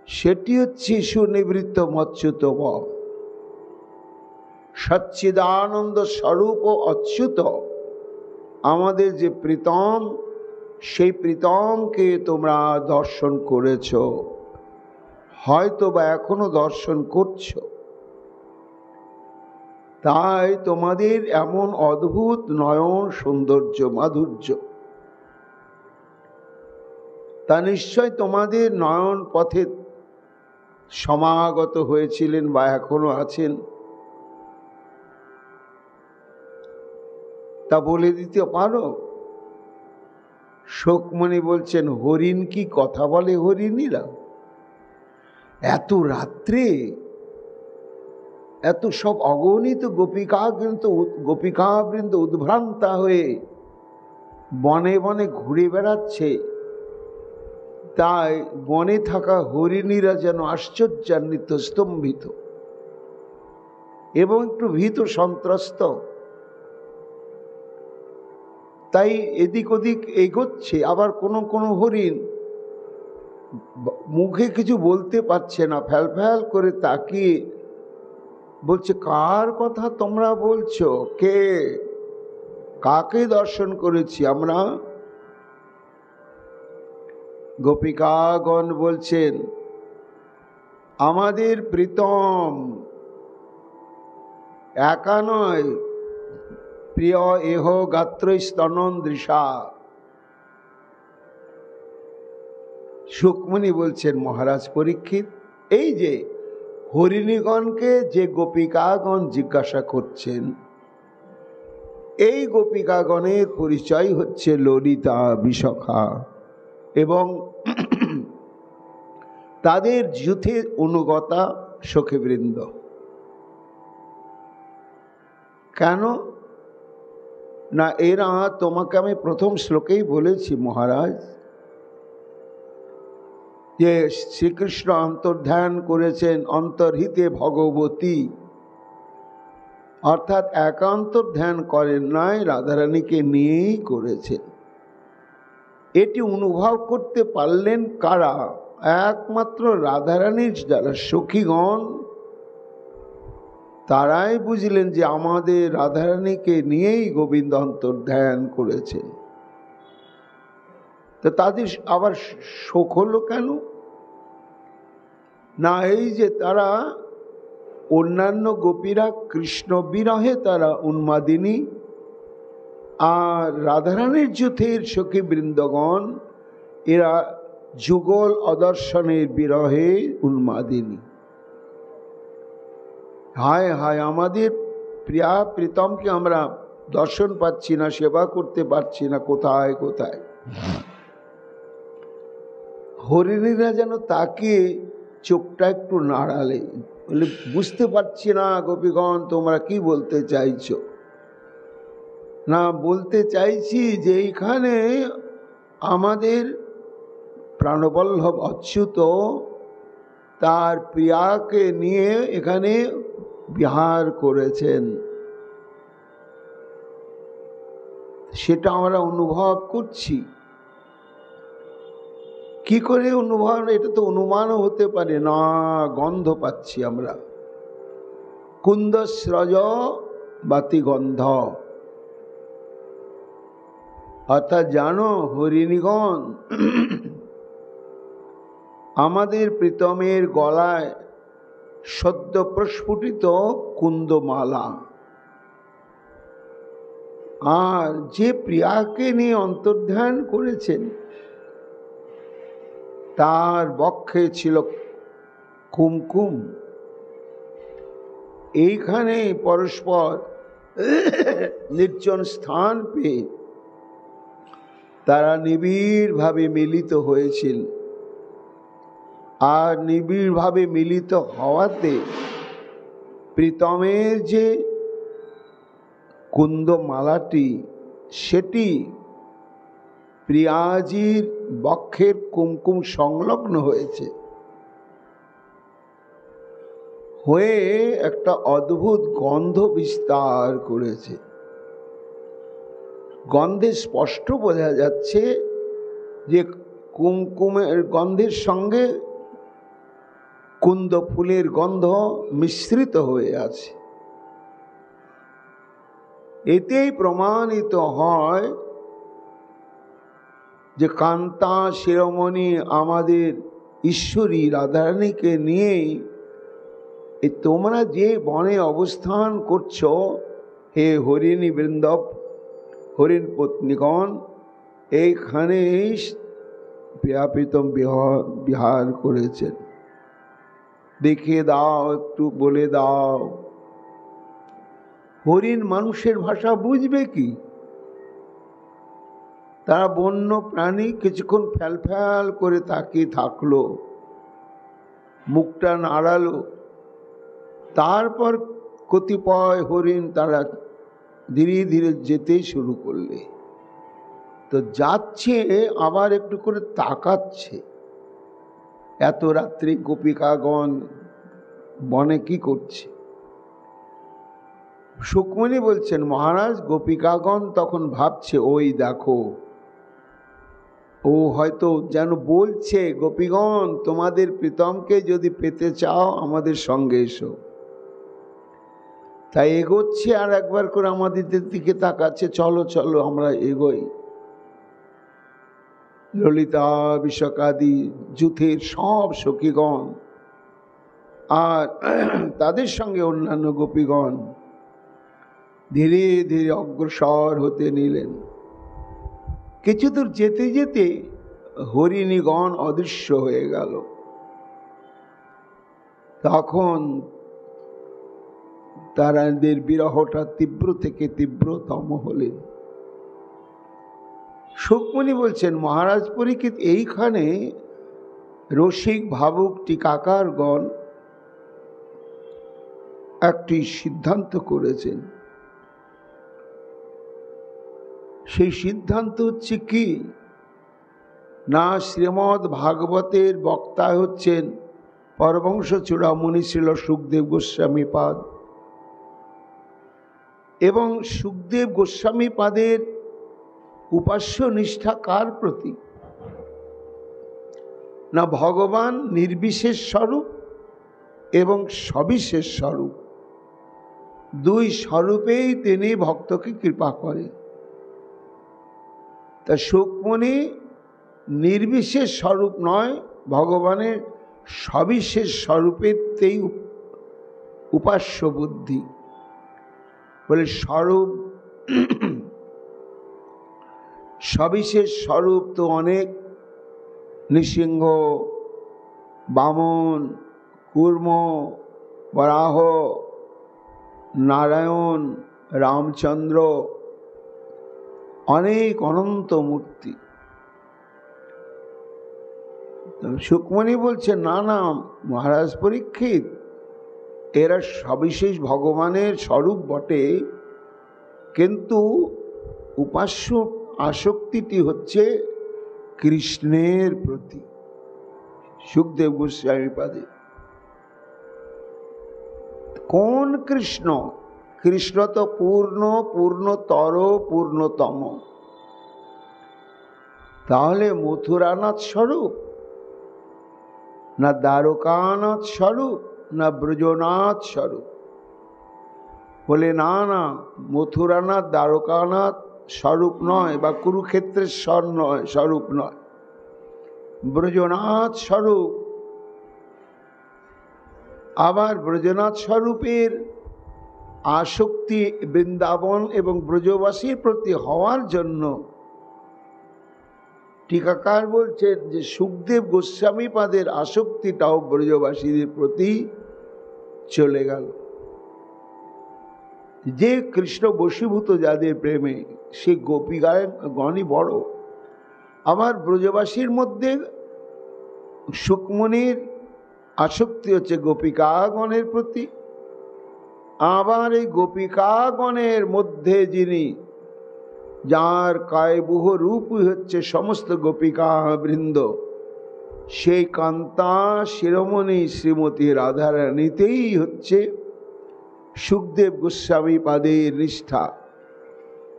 সেটি হচ্ছে সুনিবৃত্ত মচ্যুতব সচ্চিদানন্দ স্বরূপ ও অচ্যুত আমাদের যে প্রীতম, সেই প্রীতমকে তোমরা দর্শন করেছ, হয়তো বা এখনো দর্শন করছো। তাই তোমাদের এমন অদ্ভুত নয়ন সৌন্দর্য মাধুর্য, তা নিশ্চয় তোমাদের নয়ন পথে সমাগত হয়েছিলেন বা এখনো আছেন, তা বলে দিতে পারো? শোকমণি বলছেন, হরিণ কি কথা বলে হরিণীরা? এত রাত্রে এত সব অগণিত গোপিকাবৃন্দ উদ্ভ্রান্তা হয়ে বনে বনে ঘুরে বেড়াচ্ছে, তাই বনে থাকা হরিণীরা যেন আশ্চর্যান্বিত, স্তম্ভিত এবং একটু ভীত সন্ত্রস্ত। তাই এদিক ওদিক এগোচ্ছে। আবার কোনো কোনো হরিণ মুখে কিছু বলতে পারছে না, ফ্যাল ফ্যাল করে তাকিয়ে বলছে, কার কথা তোমরা বলছো? কে, কাকে দর্শন করেছি আমরা? গোপিকাগণ বলছেন, আমাদের প্রীতম, একা নয়, প্রিয় এহ গাত্র স্তনন দৃশা। শুকমুনি বলছেন, মহারাজ পরীক্ষিত, এই যে হরিণীগণকে যে গোপিকাগণ জিজ্ঞাসা করছেন, এই গোপিকাগণের পরিচয় হচ্ছে ললিতা, বিশাখা এবং তাদের যুথে অনুগতা সখীবৃন্দ। কেন না, এরা তোমাকে আমি প্রথম শ্লোকেই বলেছি মহারাজ, যে শ্রীকৃষ্ণ অন্তর্ধান করেছেন অন্তর্হিতে ভগবতী, অর্থাৎ একান্তর ধ্যান করেন নাই, রাধারানীকে নিয়েই করেছেন। এটি অনুভব করতে পারলেন কারা? একমাত্র রাধারানীর যারা সখীগণ, তারাই বুঝলেন যে আমাদের রাধারানীকে নিয়েই গোবিন্দ অন্তর্ধান করেছেন। তো তাদের আবার শোক হলো কেন না, এই যে তারা অন্যান্য গোপীরা কৃষ্ণ বিরহে তারা উন্মাদিনী, আর রাধারানীর যুথের সখী বৃন্দগণ এরা যুগল অদর্শনের বিরহে উন্মাদিনী। হায় হায়, আমাদের প্রিয়া প্রীতমকে আমরা দর্শন পাচ্ছি না, সেবা করতে পারছি না, কোথায় কোথায়। হরিণীরা যেন তাকে চোখটা একটু নাড়ালে, বলে, বুঝতে পারছি না গোপীগণ তোমরা কি বলতে চাইছো। না, বলতে চাইছি যে এইখানে আমাদের প্রাণবল্লভ অচ্যুত তার প্রিয়াকে নিয়ে এখানে বিহার করেছেন, সেটা আমরা অনুভব করছি। কি করে অনুমান? এটা তো অনুমানও হতে পারে না, গন্ধ পাচ্ছি আমরা। কুন্দস্রজ বাতি গন্ধ, অর্থাৎ জানো হরিণীগণ, আমাদের প্রীতমের গলায় সদ্য প্রস্ফুটিত কুন্দমালা, আর যে প্রিয়াকে নিয়ে অন্তর্ধান করেছেন তার বক্ষে ছিল কুমকুম। এইখানে পরস্পর নির্জন স্থান পেয়ে তারা নিবিড়ভাবে মিলিত হয়েছিল, আর নিবিড়ভাবে মিলিত হওয়াতে প্রীতমের যে কুন্দমালাটি, সেটি প্রিয়াজির বক্ষের কুমকুম সংলগ্ন হয়েছে, হয়ে একটা অদ্ভুত গন্ধ বিস্তার করেছে। গন্ধে স্পষ্ট বোঝা যাচ্ছে যে কুমকুমের গন্ধের সঙ্গে কুন্দ ফুলের গন্ধ মিশ্রিত হয়ে আছে। এতেই প্রমাণিত হয় যে কান্তা শিরোমণি আমাদের ঈশ্বরী রাধারানীকে নিয়ে তোমরা যে বনে অবস্থান করছো, হে হরিণী বৃন্দব, হরিণ পত্নীগণ, এইখানে প্রিয়াপ্রীতম বিহার করেছেন। দেখিয়ে দাও, একটু বলে দাও। হরিণ মানুষের ভাষা বুঝবে কি? তারা বন্য প্রাণী। কিছুক্ষণ ফ্যাল করে তাকিয়ে থাকলো, মুখটা নাড়ালো, তারপর কতিপয় হরিণ তারা ধীরে ধীরে যেতে শুরু করলে। তো যাচ্ছে, আবার একটু করে তাকাচ্ছে, এত রাত্রি গোপিকাগণ বনে কি করছে। সুকমণি বলছেন, মহারাজ, গোপিকাগণ তখন ভাবছে, ওই দেখো, ও হয়তো যেন বলছে, গোপীগণ, তোমাদের প্রীতমকে যদি পেতে চাও আমাদের সঙ্গে এসো। তাই এগোচ্ছে, আর একবার করে আমাদের দিকে তাকাচ্ছে, চলো চলো আমরা এগোই। ললিতা, বিশাখাদি, যুথের সব সখীগণ আর তাদের সঙ্গে অন্যান্য গোপীগণ ধীরে ধীরে অগ্রসর হতে নিলেন। কিছু দূর যেতে যেতে হরিণীগণ অদৃশ্য হয়ে গেল। তখন তাদের বিরহটা তীব্র থেকে তীব্রতম হলেন। সুকমণি বলছেন, মহারাজ পরীক্ষিত, এইখানে রসিক ভাবুক টিকাকারগণ একটি সিদ্ধান্ত করেছেন। সেই সিদ্ধান্ত হচ্ছে কি না, শ্রীমদ্ ভাগবতের বক্তা হচ্ছেন পরমহংস চূড়ামণি শ্রীল সুখদেব গোস্বামী পাদ, এবং সুখদেব গোস্বামী পাদের উপাস্য নিষ্ঠা কার প্রতি? না, ভগবান নির্বিশেষ স্বরূপ এবং সবিশেষ স্বরূপ, দুই স্বরূপেই তিনি ভক্তকে কৃপা করেন। তা সুকমণি নির্বিশেষ স্বরূপ নয়, ভগবানের সবিশেষ স্বরূপেতেই উপাস্য বুদ্ধি বলে। স্বরূপ, সবিশেষ স্বরূপ তো অনেক, নৃসিংহ, বামন, কূর্ম, বরাহ, নারায়ণ, রামচন্দ্র, অনেক অনন্ত মূর্তি। সুকমণি বলছে, না না মহারাজ পরীক্ষিত, এরা সবিশেষ ভগবানের স্বরূপ বটে, কিন্তু উপাস্য আসক্তিটি হচ্ছে কৃষ্ণের প্রতি। সুখদেব গোস্বামী পাদে কোন কৃষ্ণ? কৃষ্ণ তো পূর্ণ, পূর্ণতর, পূর্ণতম। তাহলে মথুরানাথ স্বরূপ না দ্বারকানাথ স্বরূপ না ব্রজনাথ স্বরূপ? বলে না না, মথুরানাথ দ্বারকানাথ স্বরূপ নয়, বা কুরুক্ষেত্রের স্বরূপ নয়, ব্রজনাথ স্বরূপ। আবার ব্রজনাথ স্বরূপের আসক্তি বৃন্দাবন এবং ব্রজবাসীর প্রতি হওয়ার জন্য টিকাকার বলছেন যে সুখদেব গোস্বামী পাদের আসক্তিটাও ব্রজবাসীদের প্রতি চলে গেল। যে কৃষ্ণ বশীভূত যাদের প্রেমে, সে গোপীগণই বড়। আবার ব্রজবাসীর মধ্যে সুকমণির আসক্তি হচ্ছে গোপিকাগণের প্রতি। আবার এই গোপিকাগণের মধ্যে যিনি, যার কায়বুহ রূপই হচ্ছে সমস্ত গোপিকা বৃন্দ, সেই কান্তা শিরোমণি শ্রীমতী রাধারানীতেই হচ্ছে সুখদেব গোস্বামী পাদের নিষ্ঠা।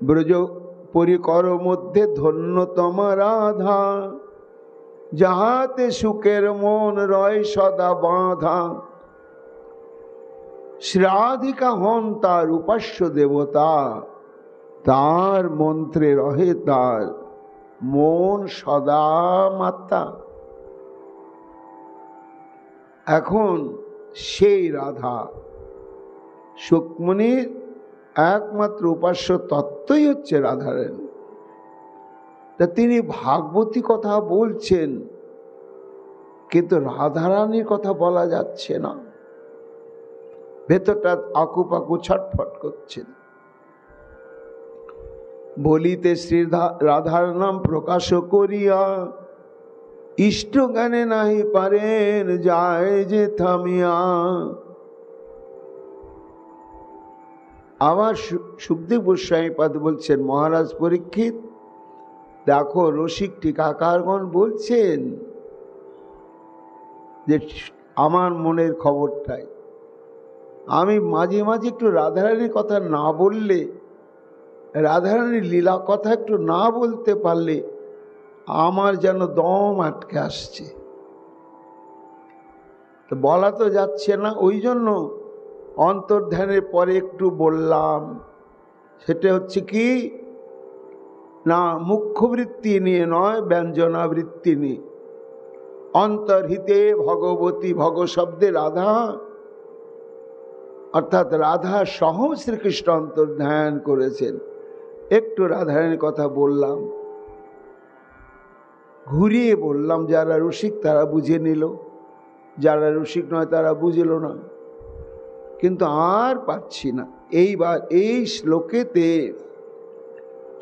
ব্রজ পরিকর মধ্যে ধন্যতম রাধা, যাহাতে সুখের মন রয় সদা বাঁধা। শ্রীরাধিকা হন তার উপাস্য দেবতা, তার মন্ত্রে রহে তার মন সদা মাতা। এখন সেই রাধা সুকমণির একমাত্র উপাস্য তত্ত্বই হচ্ছে রাধারানী। তা তিনি ভাগবতী কথা বলছেন, কিন্তু রাধারানীর কথা বলা যাচ্ছে না। ভেতরটা আকুপাকু ছটফট করছেন। বলিতে শ্রী রাধার নাম প্রকাশ করিয়া, ইষ্ট জ্ঞানে নাহি পারেন যায় যে থামিয়া। আবার সুখদেব গোস্বামী পাদ বলছেন, মহারাজ পরীক্ষিত দেখো, রসিক টিকাকারগণ বলছেন যে আমার মনের খবরটাই, আমি মাঝে মাঝে একটু রাধারানীর কথা না বললে, রাধারানীর লীলা কথা একটু না বলতে পারলে আমার যেন দম আটকে আসছে। তো বলা তো যাচ্ছে না, ওই জন্য অন্তর্ধানের পরে একটু বললাম। সেটা হচ্ছে কি না, মুখ্যবৃত্তি নিয়ে নয়, ব্যঞ্জনাবৃত্তি নিয়ে। অন্তর্হিতে ভগবতী, ভগ শব্দে রাধা, অর্থাৎ রাধা সহ শ্রীকৃষ্ণ অন্তর্ধান করেছেন। একটু রাধারানীর কথা বললাম, ঘুরিয়ে বললাম। যারা রসিক তারা বুঝে নিল, যারা রসিক নয় তারা বুঝল না। কিন্তু আর পাচ্ছি না। এইবার এই শ্লোকেতে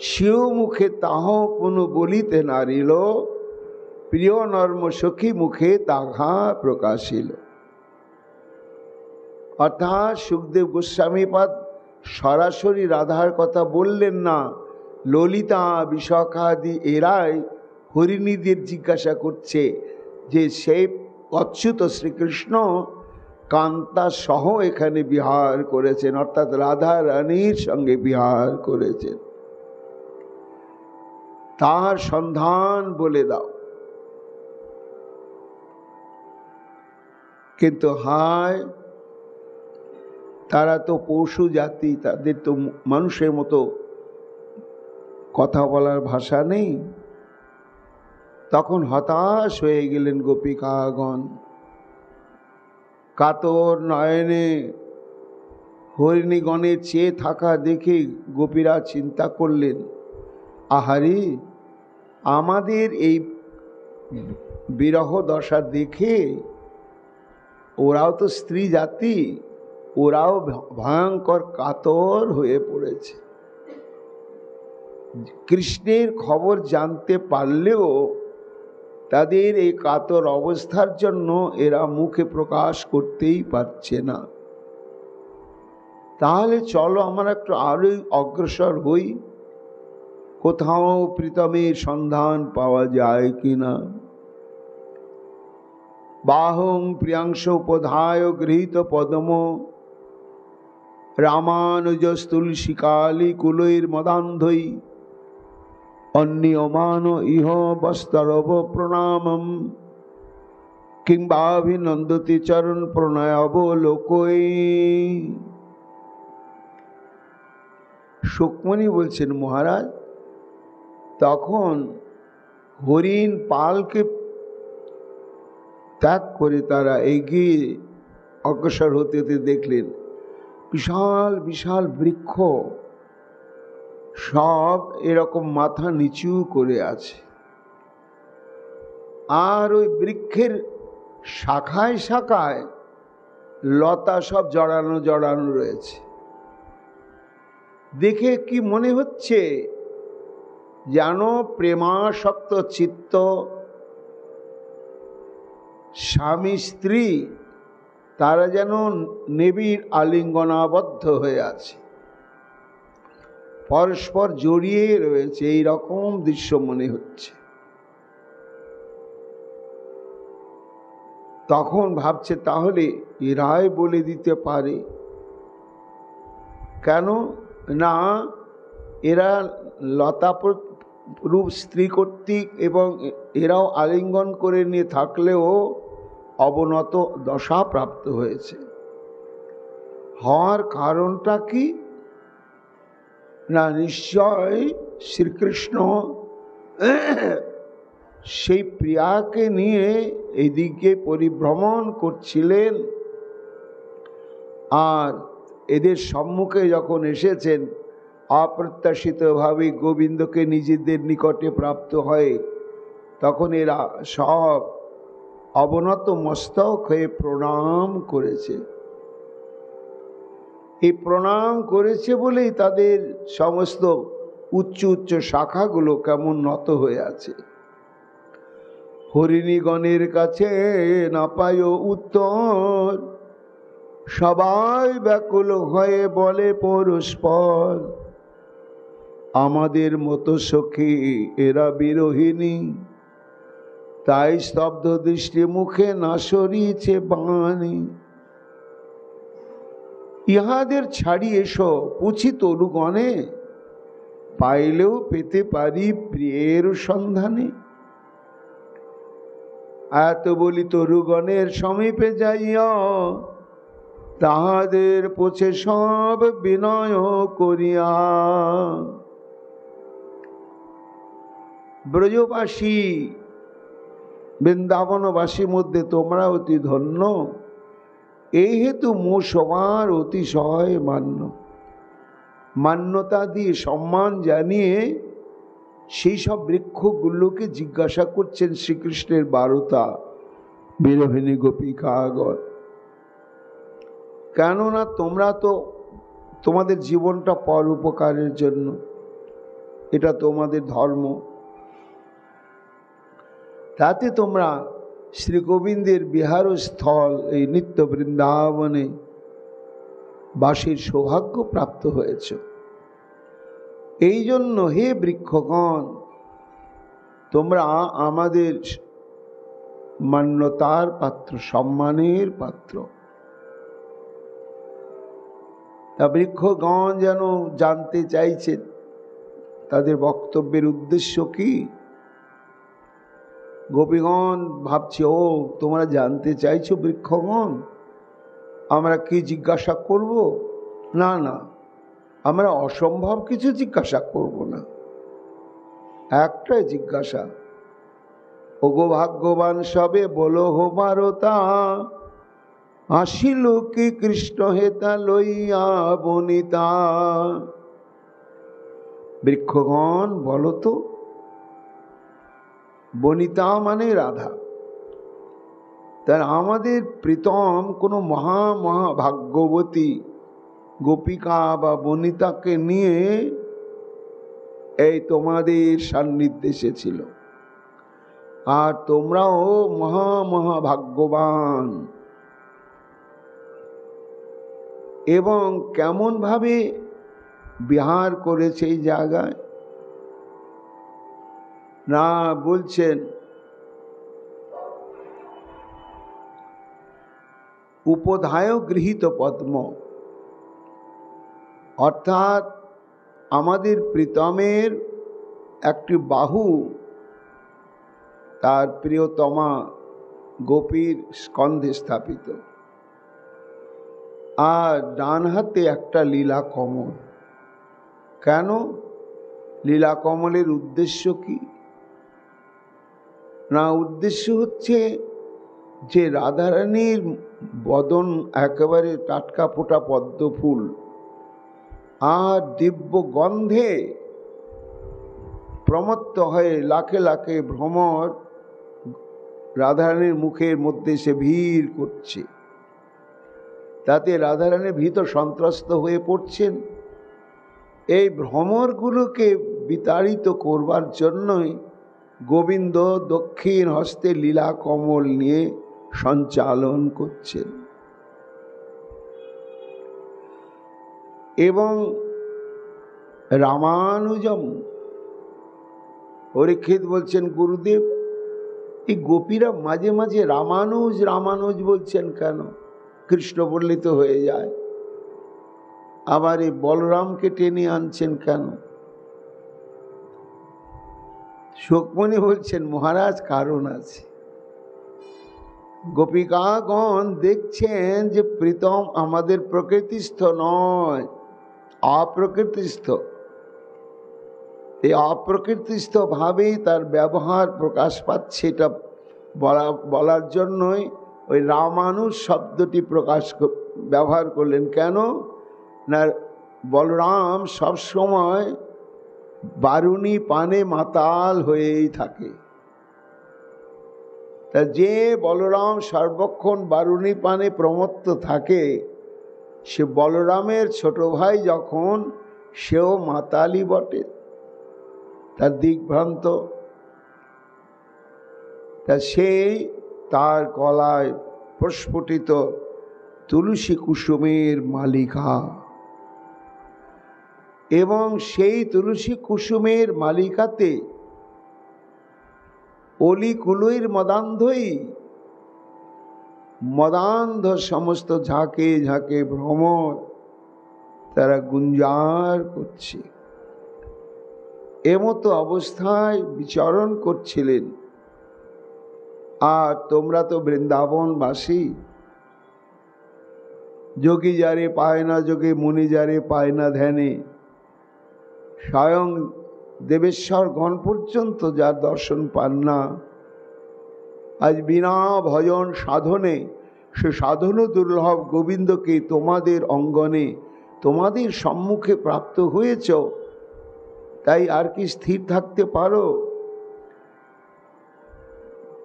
শিও মুখে তাহ পুনঃ বলিতে নারিল, প্রিয় নর্ম সখী মুখে তাহা প্রকাশিল। অর্থাৎ সুখদেব গোস্বামী পাদ সরাসরি রাধার কথা বললেন না। ললিতা বিশাখাদি এরাই হরিণীদের জিজ্ঞাসা করছে যে সেই অচ্যুত শ্রীকৃষ্ণ কান্তা সহ এখানে বিহার করেছেন, অর্থাৎ রাধা রানীর সঙ্গে বিহার করেছেন, তার সন্ধান বলে দাও। কিন্তু হায়, তারা তো পশু জাতি, তাদের তো মানুষের মতো কথা বলার ভাষা নেই। তখন হতাশ হয়ে গেলেন গোপিকাগণ। কাতর নয়নে হরিণীগণের চেয়ে থাকা দেখে গোপীরা চিন্তা করলেন, আহারি, আমাদের এই বিরহ দশা দেখে ওরাও তো স্ত্রী জাতি, ওরাও ভয়ঙ্কর কাতর হয়ে পড়েছে। কৃষ্ণের খবর জানতে পারলেও তাদের এই কাতর অবস্থার জন্য এরা মুখে প্রকাশ করতেই পারছে না। তাহলে চলো আমরা একটু আরো অগ্রসর হই, কোথাও প্রীতমের সন্ধান পাওয়া যায় কিনা। বাহং প্রিয়াংশ উপধায় গৃহীত পদম, রামানুজ তুলসীকালী কুলৈর মদান্ধৈ, অন্যমান ইহ বস্তরব প্রণামম। কিংবাভিনন্দতি চরণ প্রণয় অবলোকই। সুকমণি বলছেন, মহারাজ তখন হরিণ পালকে ত্যাগ করে তারা এগিয়ে অগ্রসর হতে হতে দেখলেন বিশাল বিশাল বৃক্ষ সব এরকম মাথা নিচু করে আছে, আর ওই বৃক্ষের শাখায় শাখায় লতা সব জড়ানো জড়ানো রয়েছে। দেখে কি মনে হচ্ছে যেন প্রেমাসক্ত চিত্ত স্বামী স্ত্রী তারা যেন নিবিড় আলিঙ্গনাবদ্ধ হয়ে আছে, পরস্পর জড়িয়ে রয়েছে, এই রকম দৃশ্য মনে হচ্ছে। তখন ভাবছে তাহলে এরাই বলে দিতে পারে কেন না, এরা লতা রূপ স্ত্রী কর্তৃক এবং এরাও আলিঙ্গন করে নিয়ে থাকলেও অবনত দশা প্রাপ্ত হয়েছে। হওয়ার কারণটা কি না, নিশ্চয় শ্রীকৃষ্ণ সেই প্রিয়াকে নিয়ে এদিকে পরিভ্রমণ করছিলেন, আর এদের সম্মুখে যখন এসেছেন অপ্রত্যাশিতভাবে গোবিন্দকে নিজেদের নিকটে প্রাপ্ত হয়, তখন এরা সব অবনত মস্তক হয়ে প্রণাম করেছে। এই প্রণাম করেছে বলেই তাদের সমস্ত উচ্চ উচ্চ শাখাগুলো কেমন নত হয়ে আছে। হরিণীগণের কাছে না পায় উত্তর, সবাই ব্যাকুল হয়ে বলে পরস্পর, আমাদের মতো সখী এরা বিরোহিণী, তাই স্তব্ধ দৃষ্টি মুখে না সরিয়েছে বাণী। ইহাদের ছাড়ি এসো পুছি তরুগণে, পাইলেও পেতে পারি প্রিয়ের সন্ধানে। এত বলি তরুগণের সমীপে যাইয়া, তাহাদের পোছে সব বিনয় করিয়া। ব্রজবাসী বৃন্দাবনবাসীর মধ্যে তোমরা অতি ধন্য, এই হেতু মো সবার অতিশয় মান্য। মান্যতা দিয়ে সম্মান জানিয়ে সেই সব বৃক্ষগুলোকে জিজ্ঞাসা করছেন শ্রীকৃষ্ণের বারতা বিরোহিণী গোপিকাগণ, কেননা তোমরা তো তোমাদের জীবনটা পর উপকারের জন্য, এটা তোমাদের ধর্ম, তাতে তোমরা শ্রী গোবিন্দের বিহারস্থল এই নিত্য বৃন্দাবনে বাসীর সৌভাগ্য প্রাপ্ত হয়েছ। এই জন্য হে বৃক্ষগণ, তোমরা আমাদের মান্যতার পাত্র, সম্মানের পাত্র। তা বৃক্ষগণ যেন জানতে চাইছেন তাদের বক্তব্যের উদ্দেশ্য কি। গোপীগণ ভাবছে, ও তোমরা জানতে চাইছো বৃক্ষগণ, আমরা কি জিজ্ঞাসা করব? না না, আমরা অসম্ভব কিছু জিজ্ঞাসা করব না, একটাই জিজ্ঞাসা, ওগো ভাগ্যবান সবে বলো হো বারতা, আসিল কি কৃষ্ণ হেতা লইয়া বনিতা। বৃক্ষগণ বলো তো, বনিতা মানে রাধা, তার আমাদের প্রীতম কোনো মহা মহা ভাগ্যবতী গোপিকা বা বনিতাকে নিয়ে এই তোমাদের সান্নিধ্যে এসেছিল, আর তোমরাও মহা মহা ভাগ্যবান। এবং কেমন ভাবে বিহার করেছে এই জায়গায় না, বলছেন উপধায় গৃহীত পদ্ম, অর্থাৎ আমাদের প্রীতমের একটি বাহু তার প্রিয়তমা গোপীর স্কন্ধে স্থাপিত, আর ডান হাতে একটা লীলা কমল। কেন? লীলা কমলের উদ্দেশ্য কি না, উদ্দেশ্য হচ্ছে যে রাধারানীর বদন একেবারে টাটকা ফোটা পদ্ম ফুল, আর দিব্য গন্ধে প্রমত্ত হয়ে লাখে লাখে ভ্রমর রাধারানীর মুখের মধ্যে সে ভিড় করছে। তাতে রাধারানী ভীত সন্ত্রস্ত হয়ে পড়ছেন। এই ভ্রমরগুলোকে বিতাড়িত করবার জন্যই গোবিন্দ দক্ষিণ হস্তে লীলা কমল নিয়ে সঞ্চালন করছেন। এবং রামানুজম পরীক্ষিত বলছেন, গুরুদেব এই গোপীরা মাঝে মাঝে রামানুজ রামানুজ বলছেন কেন? কৃষ্ণ বললে তো হয়ে যায়, আবার এই বলরামকে টেনে আনছেন কেন? শোকমণি বলছেন, মহারাজ কারণ আছে। গোপিকাগণ দেখছেন যে প্রীতম আমাদের প্রকৃতিস্থ নয়, অপ্রকৃতিস্থ। এই অপ্রকৃতিস্থ ভাবেই তার ব্যবহার প্রকাশ পাচ্ছে, এটা বলার জন্যই ওই রামানুজ শব্দটি ব্যবহার করলেন। কেন না, বলরাম সবসময় বারুণী পানে মাতাল হয়েই থাকে। তা যে বলরাম সর্বক্ষণ বারুণী পানে প্রমত্ত থাকে, সে বলরামের ছোট ভাই যখন, সেও মাতালি বটে, তার দিগ্ভ্রান্ত। তা সেই তার গলায় প্রস্ফুটিত তুলসী কুসুমের মালিকা, এবং সেই তুলসী কুসুমের মালিকাতে অলি কুলুইর মদান্ধই, মদান্ধ সমস্ত ঝাঁকে ঝাঁকে ভ্রমর তারা গুঞ্জার করছে। এমতো অবস্থায় বিচরণ করছিলেন। আর তোমরা তো বৃন্দাবনবাসী, যোগী যারে পায় না যোগে, মুনি যারে পায় না ধ্যানে, স্বয়ং দেবেশ্বর গণ পর্যন্ত যার দর্শন পান না, আজ বিনা ভজন সাধনে সে সাধন দুর্লভ গোবিন্দকে তোমাদের অঙ্গনে তোমাদের সম্মুখে প্রাপ্ত হয়েছ, তাই আর কি স্থির থাকতে পারো?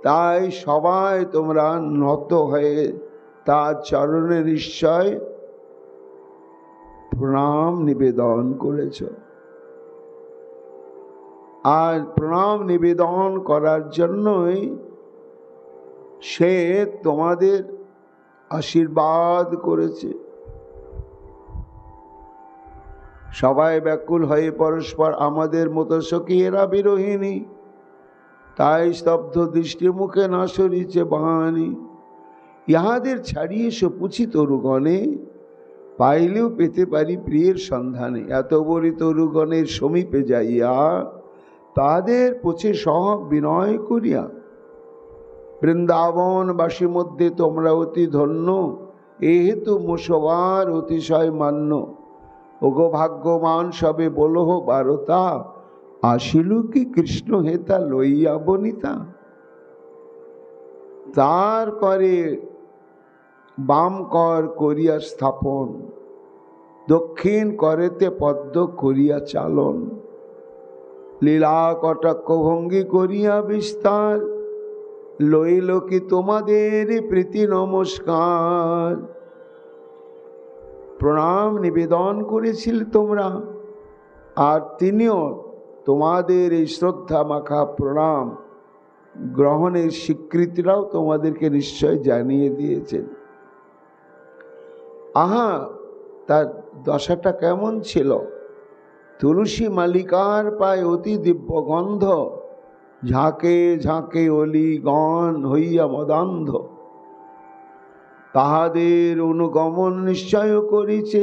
তাই সবাই তোমরা নত হয়ে তার চরণে নিশ্চয় প্রণাম নিবেদন করেছ। আর প্রণাম নিবেদন করার জন্যই সে তোমাদের আশীর্বাদ করেছে। সবাই ব্যাকুল হয়ে পরস্পর আমাদের মতো সখীরা বিরোহিণী, তাই স্তব্ধ দৃষ্টি মুখে না সরিছে বাহানি। ইহাদের ছাড়িয়ে সপুছি তরুগণে, পাইলেও পেতে পারি প্রিয়ের সন্ধানে। এত বলি তরুগণের সমীপে যাইয়া, তাদের পছে সব বিনয় করিয়া। বৃন্দাবনবাসী মধ্যে তোমরা অতি ধন্য, এহেতু মোসবার অতিশয় মান্য। ওগো ভাগ্যবান সবে বলহ বারতা, আসিল কি কৃষ্ণ হেতা লইয়া বনিতা। তার করে বাম কর করিয়া স্থাপন, দক্ষিণ করেতে পদ্ম করিয়া চালন। লীলা কটাক্ষ ভঙ্গি করিয়া বিস্তার, লইল কি তোমাদের প্রীতি নমস্কার। প্রণাম নিবেদন করেছিল তোমরা, আর তিনিও তোমাদের এই শ্রদ্ধা মাখা প্রণাম গ্রহণের স্বীকৃতিটাও তোমাদেরকে নিশ্চয় জানিয়ে দিয়েছেন। আহা, তার দশাটা কেমন ছিল! তুলসী মালিকার পায় অতি দিব্য গন্ধ, ঝাঁকে ঝাঁকে অলি গণ হইয়া মদান্ধ। তাহাদের অনুগমন নিশ্চয় করিছে,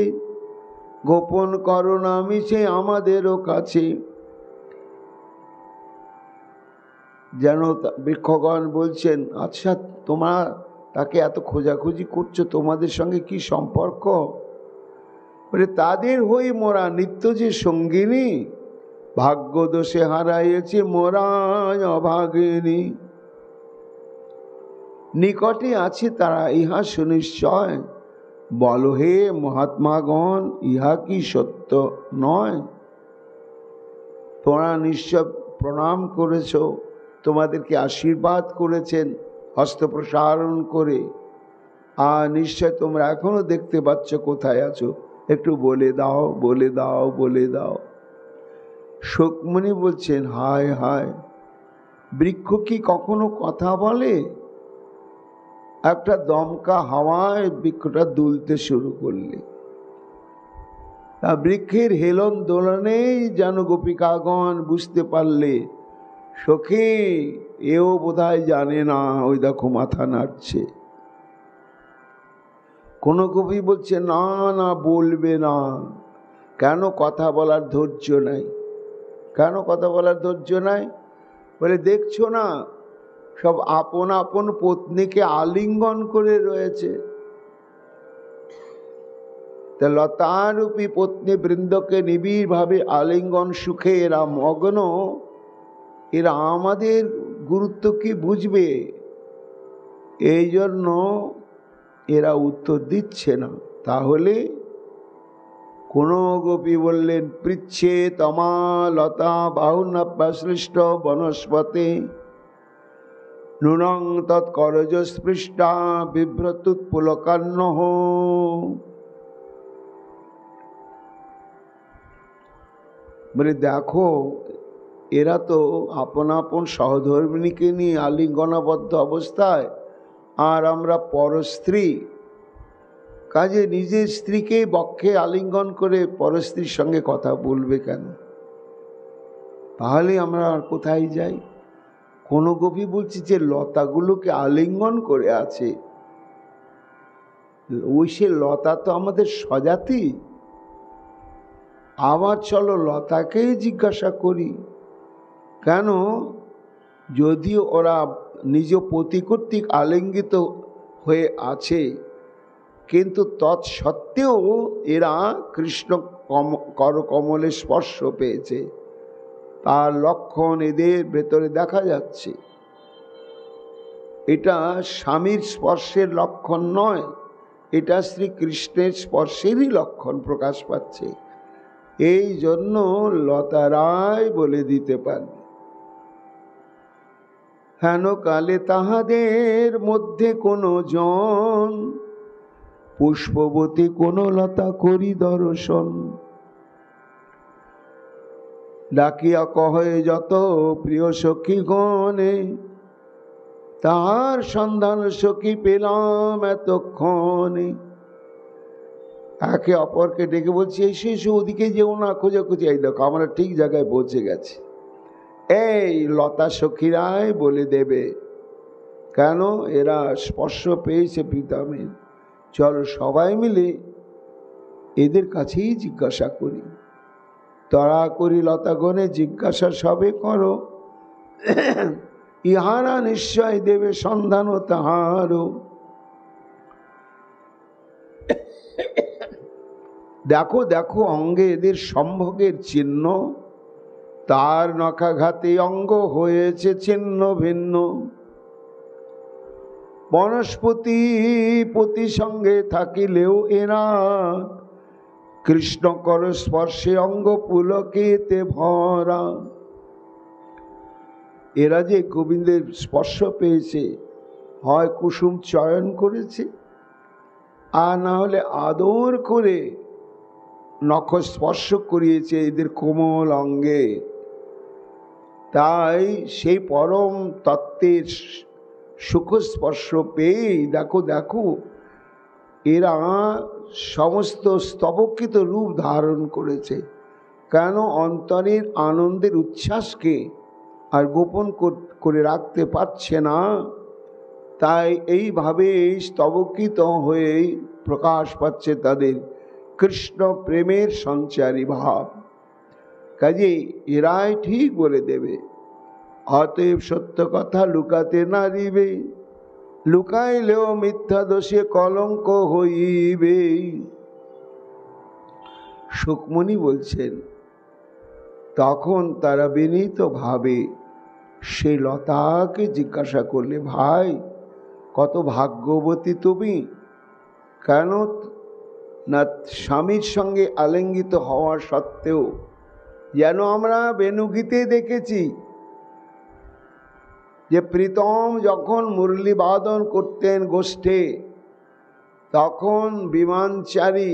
গোপন করোনা মিছে আমাদেরও কাছে। যেন বৃক্ষগণ বলছেন, আচ্ছা তোমরা তাকে এত খোঁজাখুঁজি করছো, তোমাদের সঙ্গে কি সম্পর্ক? বলে তাদের হই মোরা নিত্য যে সঙ্গিনী, ভাগ্য দোষে হারাইয়েছে মোরা অভাগিনী। নিকটে আছে তারা ইহা সুনিশ্চয়, বল হে মহাত্মাগণ ইহা কি সত্য নয়? তোমরা নিশ্চয় প্রণাম করেছ, তোমাদেরকে আশীর্বাদ করেছেন হস্ত প্রসারণ করে, আর নিশ্চয় তোমরা এখনো দেখতে পাচ্ছ কোথায় আছো, একটু বলে দাও বলে দাও বলে দাও। শোকমণি বলছেন, হায় হায়, বৃক্ষ কি কখনো কথা বলে? একটা দমকা হাওয়ায় বৃক্ষটা দুলতে শুরু করলে, তা বৃক্ষের হেলন দোলনেই যেন গোপিকাগণ বুঝতে পারলে, সখী এও বোধহয় জানে না, ওই দেখো মাথা নাড়ছে। কোন কবি বলছে না না বলবে না, কেন কথা বলার ধৈর্য নাই? কেন কথা বলার ধৈর্য নাই? বলে দেখছো না সব আপন আপন পত্নীকে আলিঙ্গন করে রয়েছে। তা লতারূপী পত্নী বৃন্দকে নিবিড় ভাবে আলিঙ্গন সুখে এরা মগ্ন, এরা আমাদের গুরুত্ব কি বুঝবে? এই জন্য এরা উত্তর দিচ্ছে না। তাহলে কোন গোপী বললেন, পৃচ্ছে তমা লতা বাহুনাভ্যাশ্লিষ্ট বনস্পতি নুনং তৎকরজ স্পৃষ্টা বিভ্রতুৎপুলকান্ন। বলে দেখো, এরা তো আপন আপন সহধর্মিণীকে নিয়ে আলিঙ্গনাবদ্ধ অবস্থায়, আর আমরা পরস্ত্রী, কাজে নিজের স্ত্রীকে বক্ষে আলিঙ্গন করে পরস্ত্রীর সঙ্গে কথা বলবে কেন? তাহলে আমরা আর কোথায় যাই? কোন গোপী বলছে যে লতাগুলোকে আলিঙ্গন করে আছে, ওই সে লতা তো আমাদের স্বজাতি। আবার চলো লতাকেই জিজ্ঞাসা করি, কেন যদিও ওরা নিজ পতি কর্তৃক আলিঙ্গিত হয়ে আছে, কিন্তু তৎসত্ত্বেও এরা কৃষ্ণ করকমলে স্পর্শ পেয়েছে, তার লক্ষণ এদের ভেতরে দেখা যাচ্ছে। এটা স্বামীর স্পর্শের লক্ষণ নয়, এটা শ্রীকৃষ্ণের স্পর্শেরই লক্ষণ প্রকাশ পাচ্ছে। এই জন্য লতারাই বলে দিতে পারে, হেন কালে তাহাদের মধ্যে কোনো জন পুষ্পবতী কোন লতা করি দর্শন। ডাকিয়া কহে যত প্রিয় সখী গণে, তাহার সন্ধান সখী পেলাম এতক্ষণে। একে অপরকে ডেকে বলছি, এসে এসে ওদিকে যেও না, খোঁজাখুঁজি, এই দেখো আমরা ঠিক জায়গায় পৌঁছে গেছি। এই লতা সখীরাই বলে দেবে, কেন এরা স্পর্শ পেয়েছে প্রীতমের। চলো সবাই মিলে এদের কাছেই জিজ্ঞাসা করি। তারা করি লতাগণে জিজ্ঞাসা সবে করো, ইহারা নিশ্চয় দেবে সন্ধান তাহারও। দেখো দেখো অঙ্গে এদের সম্ভোগের চিহ্ন, তার নখাঘাতে অঙ্গ হয়েছে ছিন্ন ভিন্ন। বনস্পতি পতি সঙ্গে থাকিলেও এরা কৃষ্ণ কর স্পর্শে অঙ্গ পুলকেতে ভরা। এরা যে গোবিন্দের স্পর্শ পেয়েছে, হয় কুসুম চয়ন করেছে, আর না হলে আদর করে নখ স্পর্শ করিয়েছে এদের কোমল অঙ্গে। তাই সেই পরম তত্ত্বের সুখ স্পর্শ পেয়েই দেখো দেখো এরা সমস্ত স্তবকৃত রূপ ধারণ করেছে। কেন অন্তরের আনন্দের উচ্ছ্বাসকে আর গোপন করে রাখতে পারছে না, তাই এইভাবে স্তবকৃত হয়ে প্রকাশ পাচ্ছে তাদের কৃষ্ণ প্রেমের সঞ্চারী ভাব। কাজে এরাই ঠিক বলে দেবে। অতএব সত্য কথা লুকাতে নারিবে, লুকাইলেও মিথ্যা দোষে কলঙ্ক হইবে। শুকমুনি বলছেন, তখন তারা বিনীত ভাবে সেই লতাকে জিজ্ঞাসা করলে, ভাই কত ভাগ্যবতী তুমি, কেন না স্বামীর সঙ্গে আলিঙ্গিত হওয়া সত্ত্বেও, যেন আমরা বেণুগীতে দেখেছি যে প্রীতম যখন মুরলী বাদন করতেন গোষ্ঠে, তখন বিমানচারী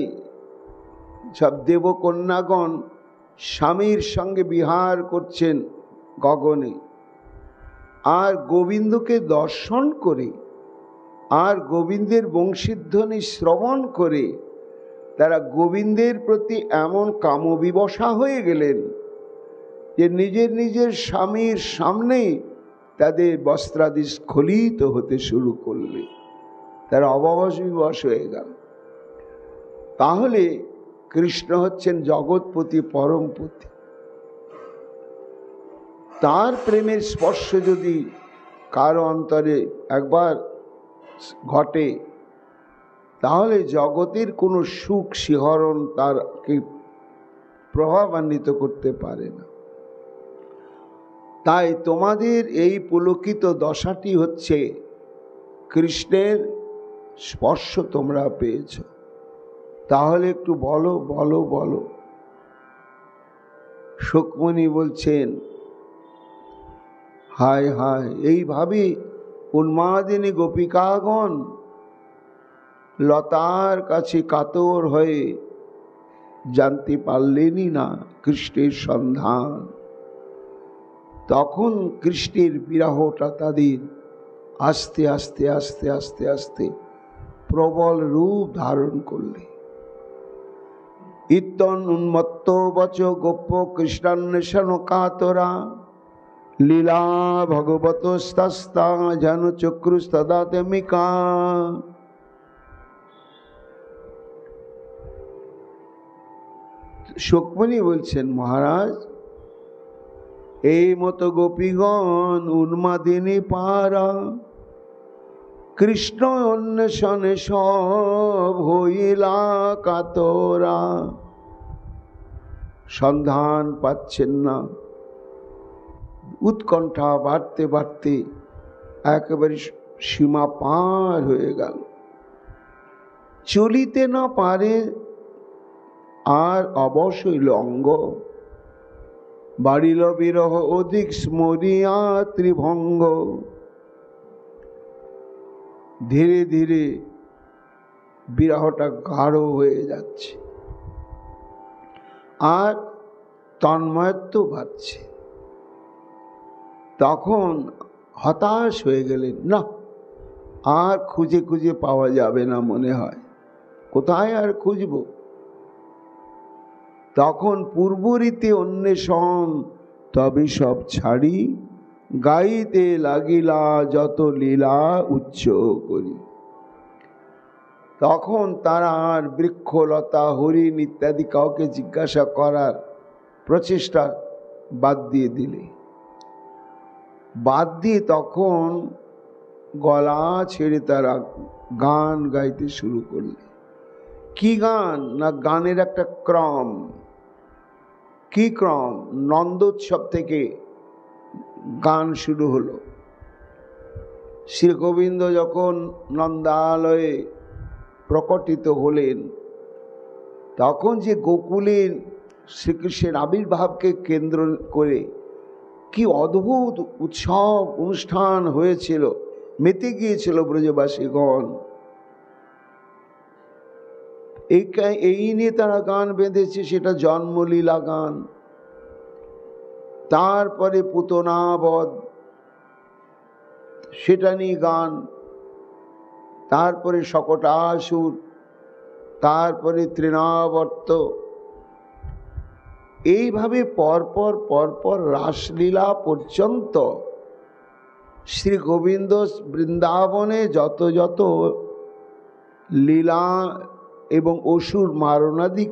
সব দেবকন্যাগণ স্বামীর সঙ্গে বিহার করছেন গগনে, আর গোবিন্দকে দর্শন করে আর গোবিন্দের বংশীধ্বনি শ্রবণ করে তারা গোবিন্দের প্রতি এমন কামবিবশা হয়ে গেলেন যে নিজের নিজের স্বামীর সামনেই তাদের বস্ত্রাদি স্খলিত হতে শুরু করলে, তারা অবশ বিবশ হয়ে গেল। তাহলে কৃষ্ণ হচ্ছেন জগৎপতি, পরমপতি। তার প্রেমের স্পর্শ যদি কারো অন্তরে একবার ঘটে, তাহলে জগতের কোনো সুখ শিহরণ তারকে প্রভাবান্বিত করতে পারে না। তাই তোমাদের এই পুলকিত দশাটি হচ্ছে কৃষ্ণের স্পর্শ তোমরা পেয়েছ। তাহলে একটু বলো বলো বলো। শুকমুনি বলছেন, হায় হায়, এইভাবে উন্মাদিনী গোপিকাগণ লতার কাছে কাতর হয়ে জানতে পারলেনই না কৃষ্ণের সন্ধান। তখন কৃষ্ণের বিরহটা তাদের আস্তে আস্তে আস্তে আস্তে আস্তে প্রবল রূপ ধারণ করলে। ইতন উন্মত্ত বচ গোপ কৃষ্ণান্বেষণ কাতরা, লীলা ভগবতস্তা যেন চক্রুস্তদাতমিকা। শুকমুনি বলছেন, মহারাজ এই মতো গোপীগণ উন্মাদিনী পারা কৃষ্ণ অন্বেষণে সব হইলা কাতরা। সন্ধান পাচ্ছেন না, উৎকণ্ঠা বাড়তে বাড়তে একেবারে সীমা পার হয়ে গেল। চলিতে না পারে আর অবশ হইল অঙ্গ, বাড়িল বিরহ অধিক স্মরিয়া ত্রিভঙ্গ। ধীরে ধীরে বিরহটা গাঢ় হয়ে যাচ্ছে আর তন্ময়ত্ব বাড়ছে। তখন হতাশ হয়ে গেলেন, না আর খুঁজে খুঁজে পাওয়া যাবে না মনে হয়, কোথায় আর খুঁজব। তখন পূর্বরীতে অন্বেষণ তবে সব ছাড়ি, গাইতে লাগিলা যত লীলা উচ্চ করি। তখন তারা আর বৃক্ষলতা হরিণ ইত্যাদি কাউকে জিজ্ঞাসা করার প্রচেষ্টা বাদ দিয়ে দিলে, বাদ দিয়ে তখন গলা ছেড়ে তারা গান গাইতে শুরু করলে। কি গান? না গানের একটা ক্রম। কি ক্রম? নন্দোৎসব থেকে গান শুরু হলো। শ্রী গোবিন্দ যখন নন্দালয়ে প্রকটিত হলেন, তখন যে গোকুলের শ্রীকৃষ্ণের আবির্ভাবকে কেন্দ্র করে কি অদ্ভুত উৎসব অনুষ্ঠান হয়েছিল, মেতে গিয়েছিল ব্রজবাসীগণ। এই নিয়ে তারা গান বেঁধেছে, সেটা জন্মলীলা গান। তারপরে পুতনাবধ, সেটা নিয়ে গান। তারপরে শকটাসুর, তারপরে তৃণাবর্ত। এইভাবে পরপর পরপর রাসলীলা পর্যন্ত শ্রী গোবিন্দ বৃন্দাবনে যত যত লীলা এবং অসুর মারণাদি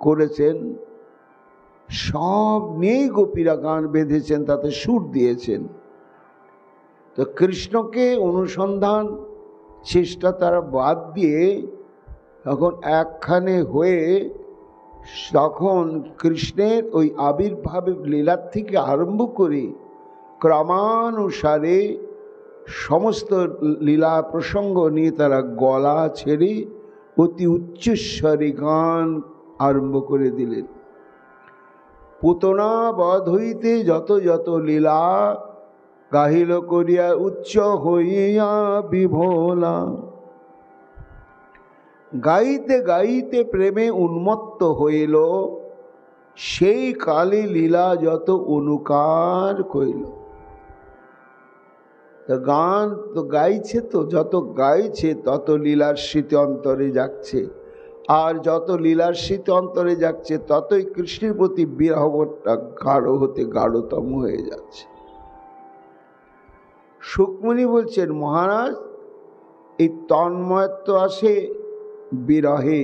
করেছেন, সব নিয়েই গোপীরা গান বেঁধেছেন, তাতে সুর দিয়েছেন। তো কৃষ্ণকে অনুসন্ধান চেষ্টা তারা বাদ দিয়ে তখন একখানে হয়ে তখন কৃষ্ণের ওই আবির্ভাবের লীলার থেকে আরম্ভ করে ক্রমানুসারে সমস্ত লীলা প্রসঙ্গ নিয়ে তারা গলা ছেড়ে অতি উচ্চস্বরে গান আরম্ভ করে দিলেন। পুতনা বধ হইতে যত যত লীলা গাহিল করিয়া উচ্চ হইয়া বিভোলা। গাইতে গাইতে প্রেমে উন্মত্ত হইল, সেই কালে লীলা যত অনুকার কইল। গান তো গাইছে, তো যত গাইছে তত লীলার স্মৃতি অন্তরে যাচ্ছে, আর যত লীলার স্মৃতি অন্তরে যাচ্ছে ততই কৃষ্ণের প্রতি বিরহটা গাঢ় হতে গাঢ়তম হয়ে যাচ্ছে। সুকমুনি বলছেন, মহারাজ এই তন্ময়ত্ব আসে বিরহে,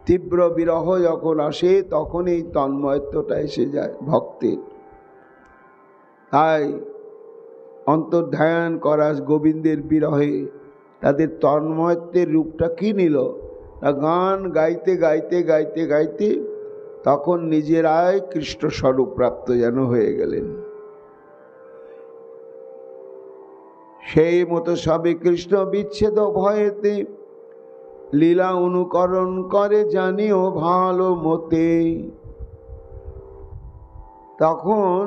তীব্র বিরহ যখন আসে তখন এই তন্ময়ত্বটা এসে যায় ভক্তের। তাই অন্তর্ধায়ন করা গোবিন্দের বিরহে তাদের তন্ময়ত্বের রূপটা কি নিল? গান গাইতে গাইতে গাইতে গাইতে তখন নিজেরাই কৃষ্ণ স্বরূপ প্রাপ্ত যেন হয়ে গেলেন। সেই মতো সবে কৃষ্ণ বিচ্ছেদ ভয়েতে লীলা অনুকরণ করে জানিও ভালো মতে। তখন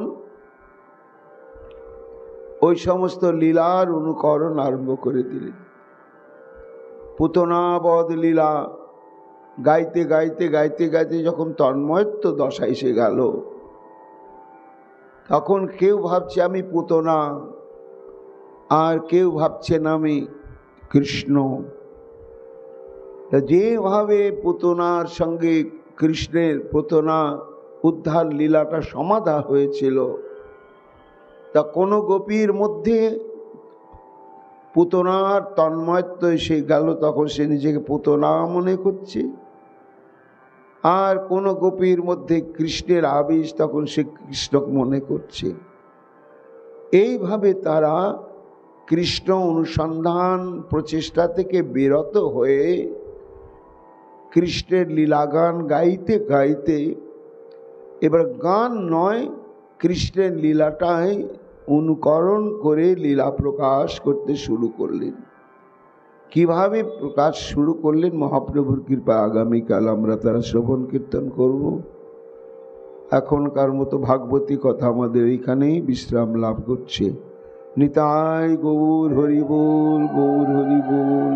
ওই সমস্ত লীলার অনুকরণ আরম্ভ করে দিলেন। পুতনা বধ লীলা গাইতে গাইতে গাইতে গাইতে যখন তন্ময়ত্ব দশা এসে গেল, তখন কেউ ভাবছে আমি পুতনা, আর কেউ ভাবছেন আমি কৃষ্ণ। যেভাবে পুতনার সঙ্গে কৃষ্ণের পুতনা উদ্ধার লীলাটা সমাধা হয়েছিল, তা কোনো গোপীর মধ্যে পুতনার তন্ময়ত্ব এসে গেল, তখন সে নিজেকে পুতনা মনে করছে, আর কোনো গোপীর মধ্যে কৃষ্ণের আবেশ, তখন সে কৃষ্ণ মনে করছে। এইভাবে তারা কৃষ্ণ অনুসন্ধান প্রচেষ্টা থেকে বিরত হয়ে কৃষ্ণের লীলাগান গাইতে গাইতে এবার গান নয়, কৃষ্ণের লীলাটাই অনুকরণ করে লীলা প্রকাশ করতে শুরু করলেন। কিভাবে প্রকাশ শুরু করলেন মহাপ্রভুর কৃপা আগামীকাল আমরা তারা শ্রবণ কীর্তন করব। এখনকার মতো ভাগবতী কথা আমাদের এইখানেই বিশ্রাম লাভ করছে। নিতাই গৌর হরি বল, গৌর হরি বল।